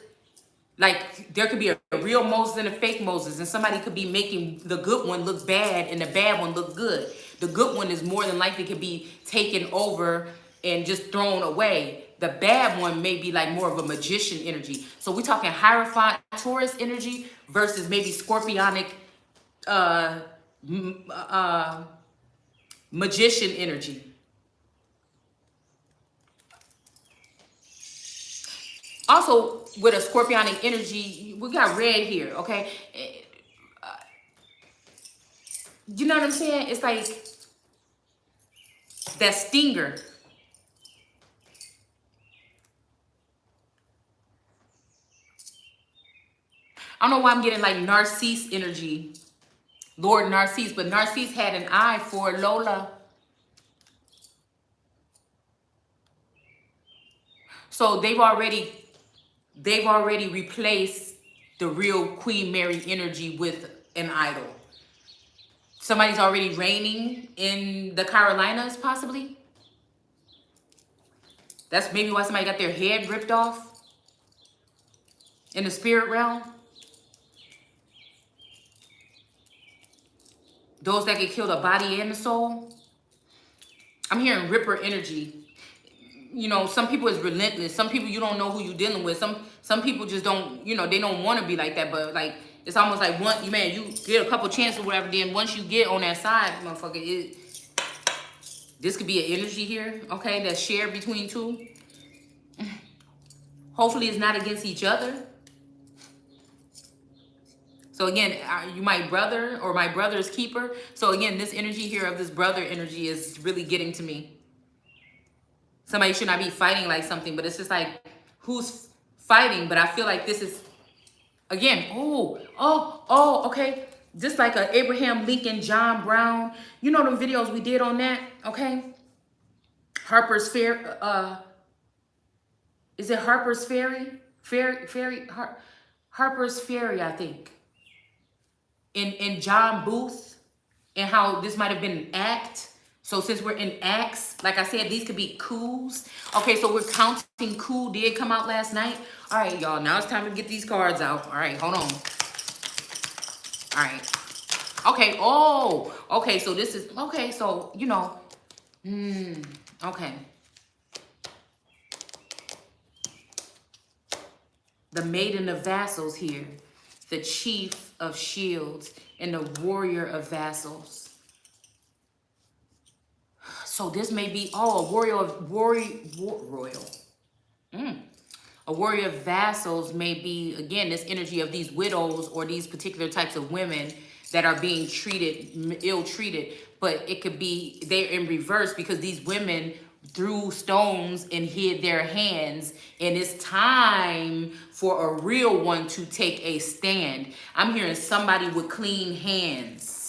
like there could be a real Moses and a fake Moses, and somebody could be making the good one look bad and the bad one look good. The good one is more than likely could be taken over and just thrown away. The bad one may be like more of a magician energy. So we're talking Hierophant Taurus energy versus maybe Scorpionic magician energy. Also, with a Scorpionic energy, we got red here, okay? You know what I'm saying? It's like that stinger. I don't know why I'm getting like Narcisse energy. Lord Narcisse, but Narcisse had an eye for Lola. So they've already replaced the real Queen Mary energy with an idol. Somebody's already reigning in the Carolinas, possibly. That's maybe why somebody got their head ripped off in the spirit realm. Those that get killed, the body and the soul. I'm hearing Ripper energy. You know, some people is relentless. Some people you don't know who you're dealing with. Some people just don't, you know, they don't want to be like that. But like, it's almost like you get a couple chances or whatever. Then once you get on that side, motherfucker, this could be an energy here, okay, that's shared between two. Hopefully it's not against each other. So again, you my brother or my brother's keeper. So again, this energy here of this brother energy is really getting to me. Somebody should not be fighting like something, but it's just like, who's fighting? But I feel like this is, again, okay. Just like a Abraham Lincoln, John Brown. You know them videos we did on that, okay? Harper's Ferry, is it Harper's Ferry? Harper's Ferry, I think. In John Booth, and how this might have been an act. So since we're in acts, like I said, these could be coups. Okay, so we're counting coup did come out last night. All right, y'all, now it's time to get these cards out. All right, hold on. All right. Okay, okay, so this is, okay, so, you know, okay. The Maiden of Vassals here, the Chief of Shields, and the Warrior of Vassals. So this may be, a warrior of a warrior of vassals may be, again, this energy of these widows or these particular types of women that are being ill-treated. But it could be they're in reverse because these women threw stones and hid their hands, and it's time for a real one to take a stand. I'm hearing somebody with clean hands.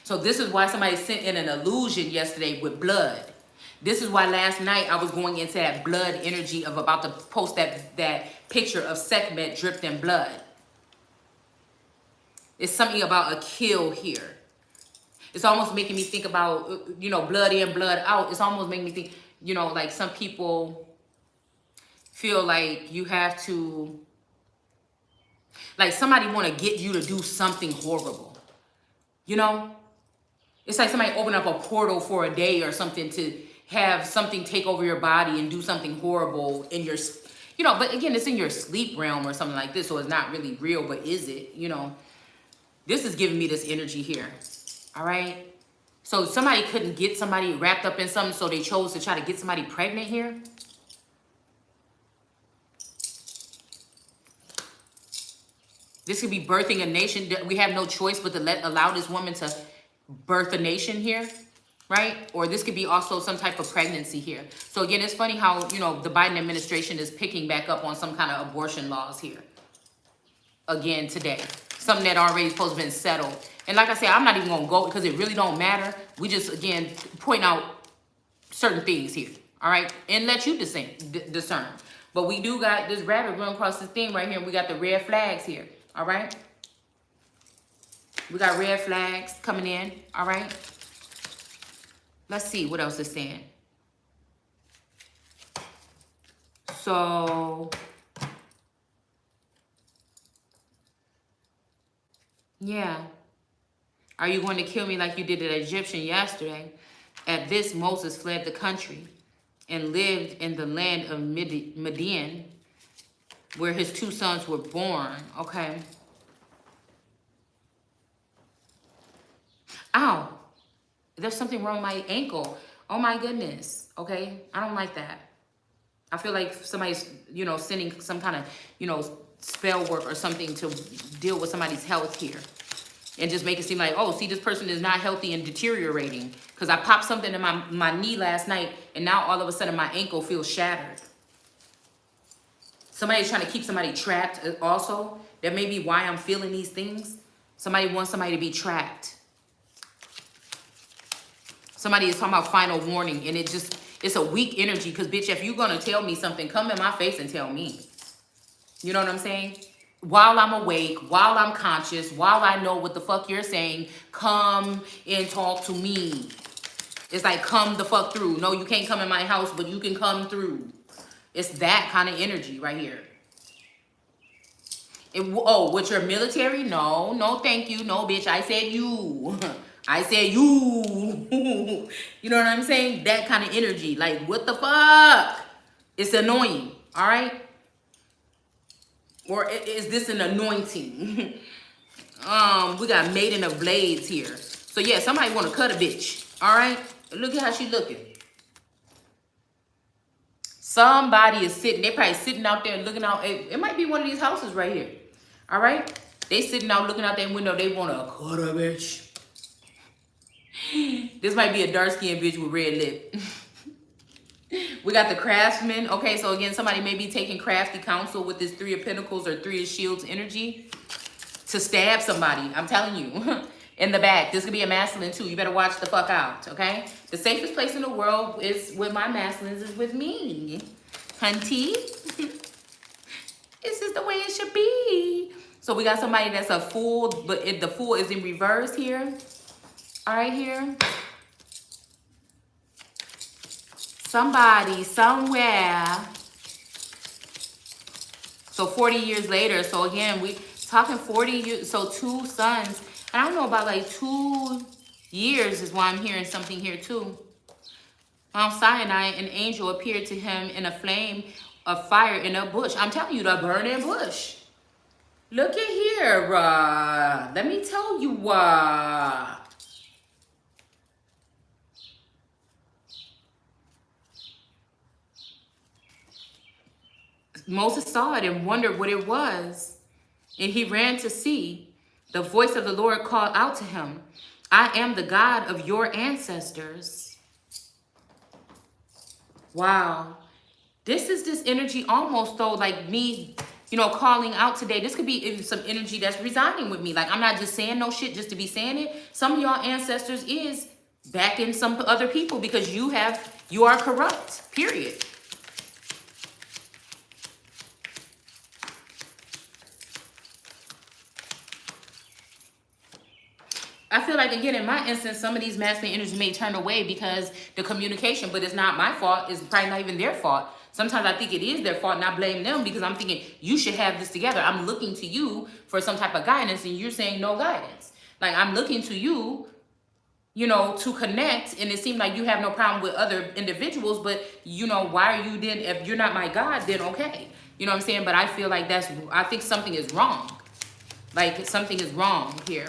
So this is why somebody sent in an illusion yesterday with blood. This is why last night I was going into that blood energy of about to post that picture of Sekhmet dripped in blood. It's something about a kill here. It's almost making me think about, you know, blood in, blood out. It's almost making me think, you know, like some people feel like you have to, like somebody want to get you to do something horrible, you know? It's like somebody open up a portal for a day or something to have something take over your body and do something horrible in your, you know, but again, it's in your sleep realm or something like this, so it's not really real, but is it, you know? This is giving me this energy here, all right? So somebody couldn't get somebody wrapped up in something, so they chose to try to get somebody pregnant here. This could be birthing a nation. We have no choice but to allow this woman to birth a nation here. right? Or this could be also some type of pregnancy here. So again, it's funny how, you know, the Biden administration is picking back up on some kind of abortion laws here. Again today. Something that already supposed to have been settled. And like I said, I'm not even going to go because it really don't matter. We just, again, point out certain things here. All right? And let you discern. But we do got this rabbit run across this thing right here. And we got the red flags here. All right? We got red flags coming in. All right? Let's see what else it's saying. So, yeah. Are you going to kill me like you did the Egyptian yesterday? At this, Moses fled the country and lived in the land of Midian, where his 2 sons were born. Okay. Ow. There's something wrong with my ankle. Oh my goodness. Okay. I don't like that. I feel like somebody's, you know, sending some kind of, you know, spell work or something to deal with somebody's health here. And just make it seem like, oh, see, this person is not healthy and deteriorating. Because I popped something in my knee last night, and now all of a sudden my ankle feels shattered. Somebody's trying to keep somebody trapped also. That may be why I'm feeling these things. Somebody wants somebody to be trapped. Somebody is talking about final warning, and it's a weak energy. Because, bitch, if you're going to tell me something, come in my face and tell me. You know what I'm saying? While I'm awake, while I'm conscious, while I know what the fuck you're saying, come and talk to me. It's like, come the fuck through. No, you can't come in my house, but you can come through. It's that kind of energy right here. Oh, with your military? No, no, thank you. No, bitch, I said you. I said you. You know what I'm saying? That kind of energy. Like, what the fuck? It's annoying, all right? Or is this an anointing? We got Maiden of Blades here. So yeah, somebody want to cut a bitch. All right? Look at how she looking. Somebody is sitting. They probably sitting out there looking out. It might be one of these houses right here. All right? They sitting out looking out their window. They want to cut a bitch. This might be a dark-skinned bitch with red lip. We got the craftsman. Okay, so again, somebody may be taking crafty counsel with this 3 of Pentacles or 3 of Shields energy to stab somebody. I'm telling you. In the back. This could be a masculine too. You better watch the fuck out, okay? The safest place in the world is with my masculines is with me. Hunty. This is the way it should be. So we got somebody that's a fool, but the fool is in reverse here. All right, here. Somebody, somewhere. So 40 years later. So again, we talking 40 years. So 2 sons. I don't know about like 2 years is why I'm hearing something here too. Mount Sinai, an angel appeared to him in a flame of fire in a bush. I'm telling you, the burning bush. Look at here. Let me tell you. Moses saw it and wondered what it was. And he ran to see. The voice of the Lord called out to him, I am the God of your ancestors. Wow. This is this energy almost though like me, you know, calling out today. This could be some energy that's residing with me. Like I'm not just saying no shit just to be saying it. Some of y'all ancestors is backing some other people because you are corrupt, period. I feel like, again, in my instance, some of these masculine energies may turn away because the communication, but it's not my fault. It's probably not even their fault. Sometimes I think it is their fault and I blame them because I'm thinking, you should have this together. I'm looking to you for some type of guidance and you're saying no guidance. Like, I'm looking to you, you know, to connect, and it seemed like you have no problem with other individuals, but, you know, why are you then, if you're not my God, then okay. You know what I'm saying? But I feel like I think something is wrong. Like, something is wrong here.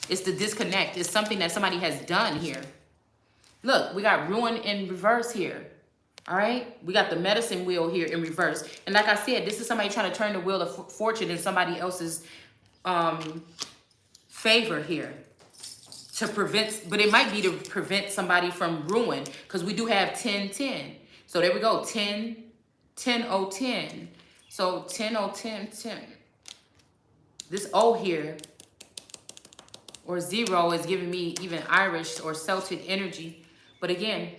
It's the disconnect. It's something that somebody has done here. Look, we got ruin in reverse here. All right? We got the medicine wheel here in reverse. And like I said, this is somebody trying to turn the wheel of fortune in somebody else's favor here. to prevent, but it might be to prevent somebody from ruin, because we do have 10-10. So there we go, 10, 10-0-10. So 10-0-10-10. This O here, or 0, is giving me even Irish or Celtic energy. But again,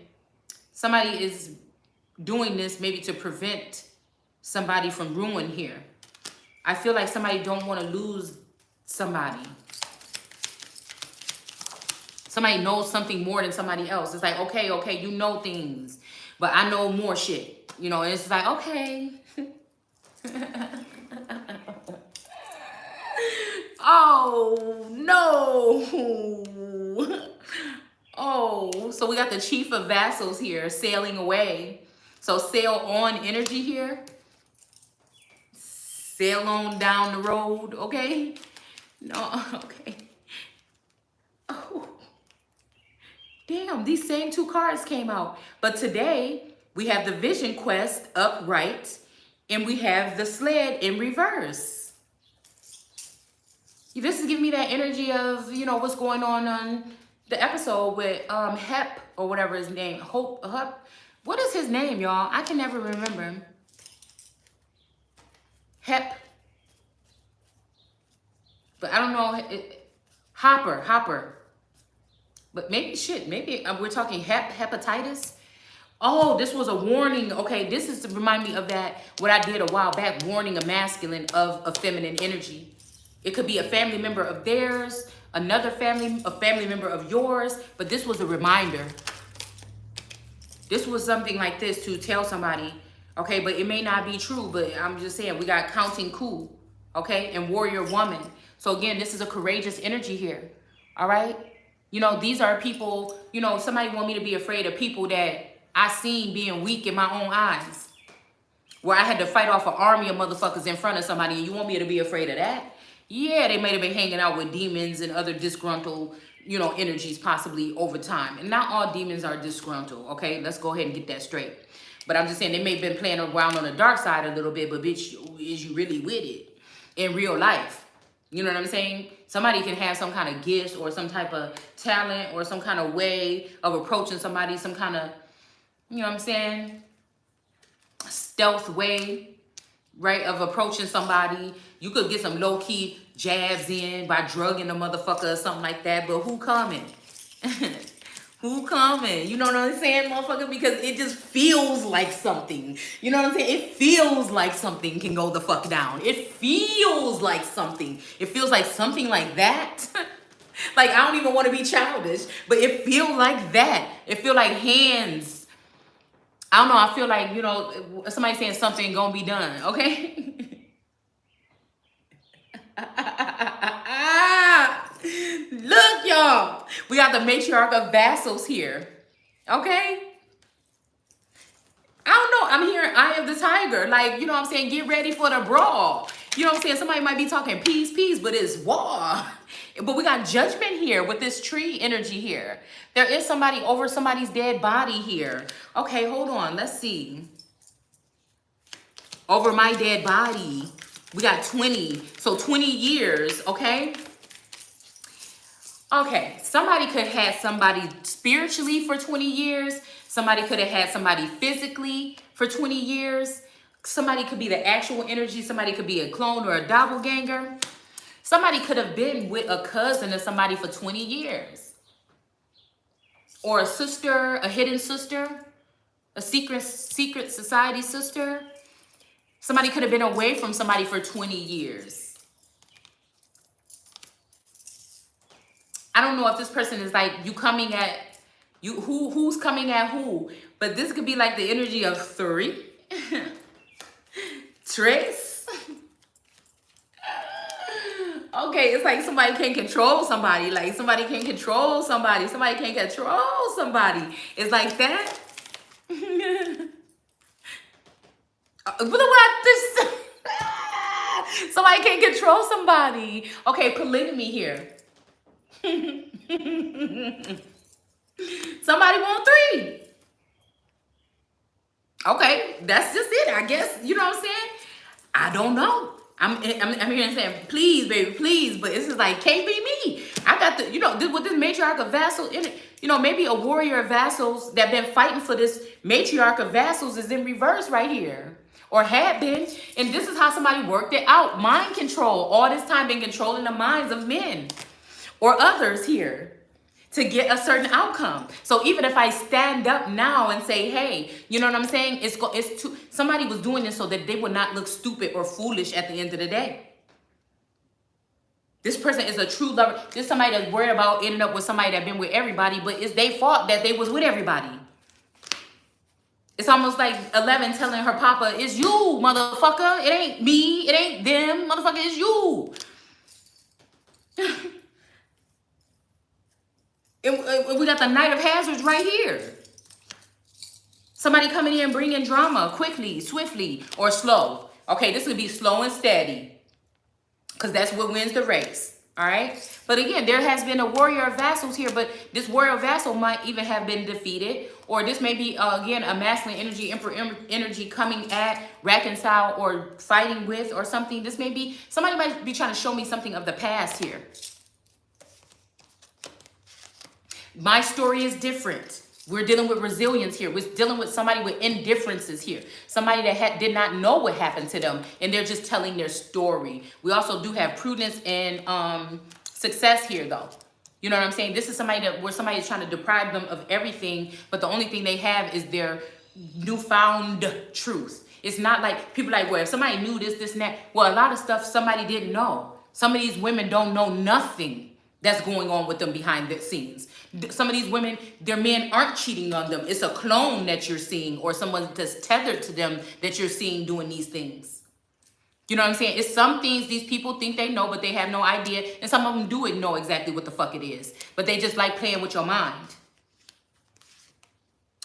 somebody is doing this maybe to prevent somebody from ruin here. I feel like somebody don't want to lose somebody. Somebody knows something more than somebody else. It's like, okay, you know things, but I know more shit. You know, and it's like, okay. Oh, no. Oh, so we got the Chief of Vassals here sailing away. So sail on energy here. Sail on down the road, okay? No, okay. Oh, damn, these same two cards came out. But today, we have the Vision Quest upright, and we have the Sled in reverse. This is giving me that energy of, you know, what's going on the episode with Hep, or whatever his name, Hope. What is his name, y'all? I can never remember. Hep. But I don't know. Hopper. But maybe we're talking hepatitis. Oh, this was a warning. Okay, this is to remind me of that, what I did a while back, warning a masculine of a feminine energy. It could be a family member of theirs, a family member of yours, but this was a reminder. This was something like this to tell somebody, okay, but it may not be true, but I'm just saying, we got Counting Coup, okay, and Warrior Woman. So again, this is a courageous energy here, all right? You know, these are people, you know, somebody want me to be afraid of people that I seen being weak in my own eyes, where I had to fight off an army of motherfuckers in front of somebody, and you want me to be afraid of that? Yeah, they may have been hanging out with demons and other disgruntled, you know, energies possibly over time. And not all demons are disgruntled, okay? Let's go ahead and get that straight. But I'm just saying, they may have been playing around on the dark side a little bit, but bitch, is you really with it in real life? You know what I'm saying? Somebody can have some kind of gifts or some type of talent or some kind of way of approaching somebody, some kind of, you know what I'm saying, stealth way, right, of approaching somebody. You could get some low-key jabs in by drugging a motherfucker or something like that, but who coming? Who coming? You know what I'm saying, motherfucker? Because it just feels like something. You know what I'm saying? It feels like something can go the fuck down. It feels like something. It feels like something like that. Like, I don't even want to be childish, but it feels like that. It feels like hands. I don't know. I feel like, you know, somebody saying something gonna be done, okay? Look, y'all. We got the Matriarch of Vassals here, okay? I don't know. I'm hearing Eye of the Tiger. Like, you know what I'm saying? Get ready for the brawl. You know what I'm saying? Somebody might be talking peace, but it's war. But we got Judgment here with this tree energy here. There is somebody over somebody's dead body here. Okay, hold on. Let's see. Over my dead body. We got 20. So 20 years, okay? Okay, somebody could have had somebody spiritually for 20 years. Somebody could have had somebody physically for 20 years. Somebody could be the actual energy. Somebody could be a clone or a doppelganger. Somebody could have been with a cousin of somebody for 20 years. Or a sister, a hidden sister, a secret society sister. Somebody could have been away from somebody for 20 years. I don't know if this person is like, you coming at, you who's coming at who? But this could be like the energy of 3. Tres. Okay, it's like somebody can control somebody. Like somebody can control somebody. Somebody can control somebody. It's like that. Somebody can control somebody. Okay, polygamy here. Somebody want 3. Okay, that's just it, I guess. You know what I'm saying? I don't know. I'm here saying, please, baby, please. But it's just like, can't be me. I got the, with this matriarch of vassal, maybe a warrior of vassals that been fighting for this matriarch of vassals is in reverse right here. Or had been. And this is how somebody worked it out. Mind control. All this time been controlling the minds of men or others here to get a certain outcome. So even if I stand up now and say, hey, you know what I'm saying? Somebody was doing this so that they would not look stupid or foolish at the end of the day. This person is a true lover. This is somebody that's worried about ending up with somebody that been with everybody, but it's their fault that they was with everybody. It's almost like 11 telling her papa, it's you, motherfucker. It ain't me. It ain't them. Motherfucker, it's you. And we got the Knight of Hazards right here. Somebody coming in bringing drama quickly, swiftly, or slow. Okay, this would be slow and steady because that's what wins the race. All right. But again, there has been a warrior of vassals here, but this warrior of vassal might even have been defeated. Or this may be, again, a masculine energy, emperor energy coming at, reconcile, or fighting with, or something. This may be, somebody might be trying to show me something of the past here. My story is different. We're dealing with resilience here. We're dealing with somebody with indifferences here. Somebody that did not know what happened to them, and they're just telling their story. We also do have prudence and success here, though. You know what I'm saying? This is somebody where somebody is trying to deprive them of everything, but the only thing they have is their newfound truth. It's not like people like, well, if somebody knew this, and that. Well, a lot of stuff somebody didn't know. Some of these women don't know nothing that's going on with them behind the scenes. Some of these women, their men aren't cheating on them. It's a clone that you're seeing, or someone that's tethered to them that you're seeing doing these things. You know what I'm saying? It's some things these people think they know, but they have no idea. And some of them do know exactly what the fuck it is. But they just like playing with your mind.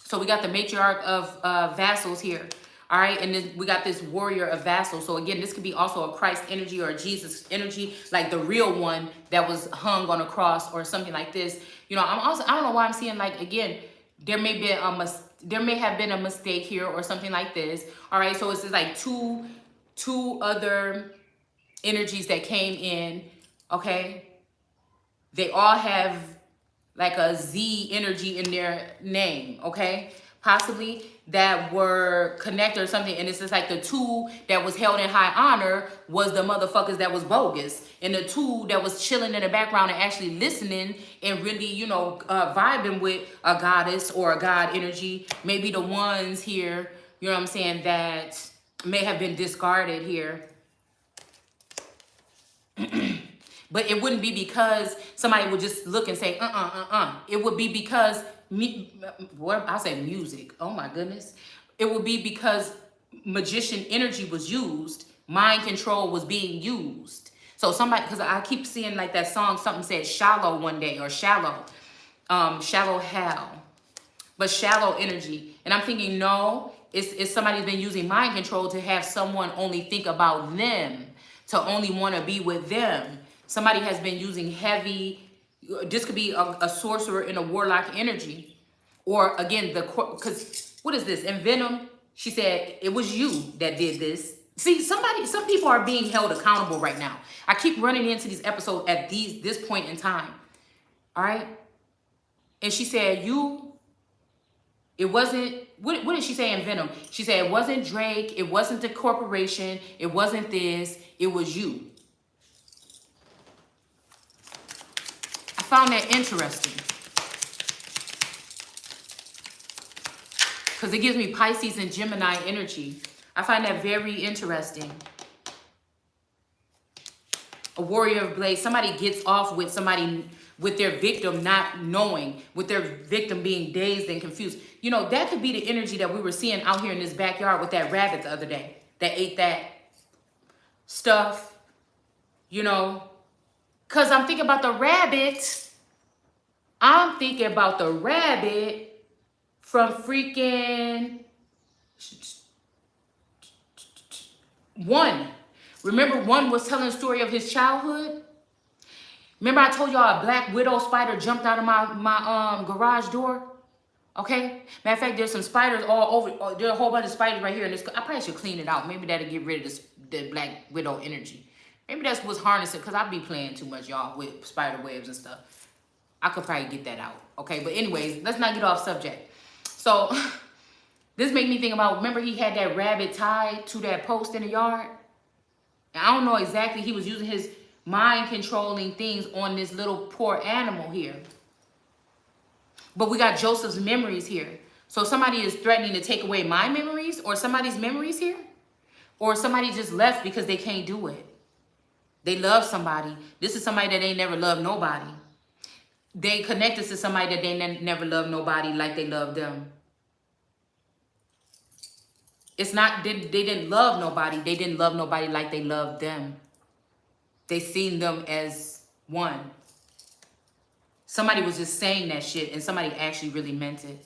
So we got the matriarch of vassals here. All right, and then we got this warrior of vassals. So again, this could be also a Christ energy or a Jesus energy, like the real one that was hung on a cross or something like this. You know, I don't know why I'm seeing, like, again, there may have been a mistake here or something like this. All right, so it's just like two other energies that came in. Okay, they all have like a Z energy in their name. Okay, possibly that were connected or something, and it's just like the two that was held in high honor was the motherfuckers that was bogus, and the two that was chilling in the background and actually listening and really, you know, vibing with a goddess or a god energy, maybe the ones here, you know what I'm saying, that may have been discarded here. But it wouldn't be because somebody would just look and say, It would be because, I say music. Oh my goodness. It would be because magician energy was used. Mind control was being used. So somebody, because I keep seeing like that song, something said shallow one day, or shallow hell. But shallow energy. And I'm thinking, no, it's somebody's been using mind control to have someone only think about them, to only want to be with them. Somebody has been using heavy, this could be a sorcerer in a warlock energy. Or again, because what is this? In Venom, she said, it was you that did this. See, some people are being held accountable right now. I keep running into these episodes at this point in time. All right. And she said, it wasn't, what did she say in Venom? She said, it wasn't Drake. It wasn't the corporation. It wasn't this. It was you. I found that interesting. Because it gives me Pisces and Gemini energy. I find that very interesting. A warrior of blades. Somebody gets off with somebody, with their victim not knowing, with their victim being dazed and confused. You know, that could be the energy that we were seeing out here in this backyard with that rabbit the other day that ate that stuff, you know. Because I'm thinking about the rabbit. I'm thinking about the rabbit from freaking One. Remember One was telling the story of his childhood? Remember I told y'all a black widow spider jumped out of my garage door? Okay? Matter of fact, there's some spiders all over. There's a whole bunch of spiders right here. In this. I probably should clean it out. Maybe that'll get rid of the black widow energy. Maybe that's what's harnessing, because I be playing too much, y'all, with spider webs and stuff. I could probably get that out. Okay, but anyways, let's not get off subject. So this made me think about, remember he had that rabbit tied to that post in the yard? And I don't know exactly, he was using his mind controlling things on this little poor animal here. But we got Joseph's memories here. So somebody is threatening to take away my memories, or somebody's memories here, or somebody just left because they can't do it. They love somebody. This is somebody that ain't never loved nobody. They connected to somebody that they never loved nobody like they loved them. It's not, they didn't love nobody. They didn't love nobody like they loved them. They seen them as one. Somebody was just saying that shit and somebody actually really meant it.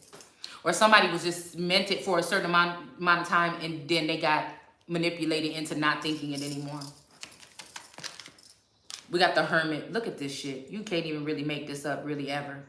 Or somebody was just meant it for a certain amount of time and then they got manipulated into not thinking it anymore. We got the Hermit. Look at this shit. You can't even really make this up really ever.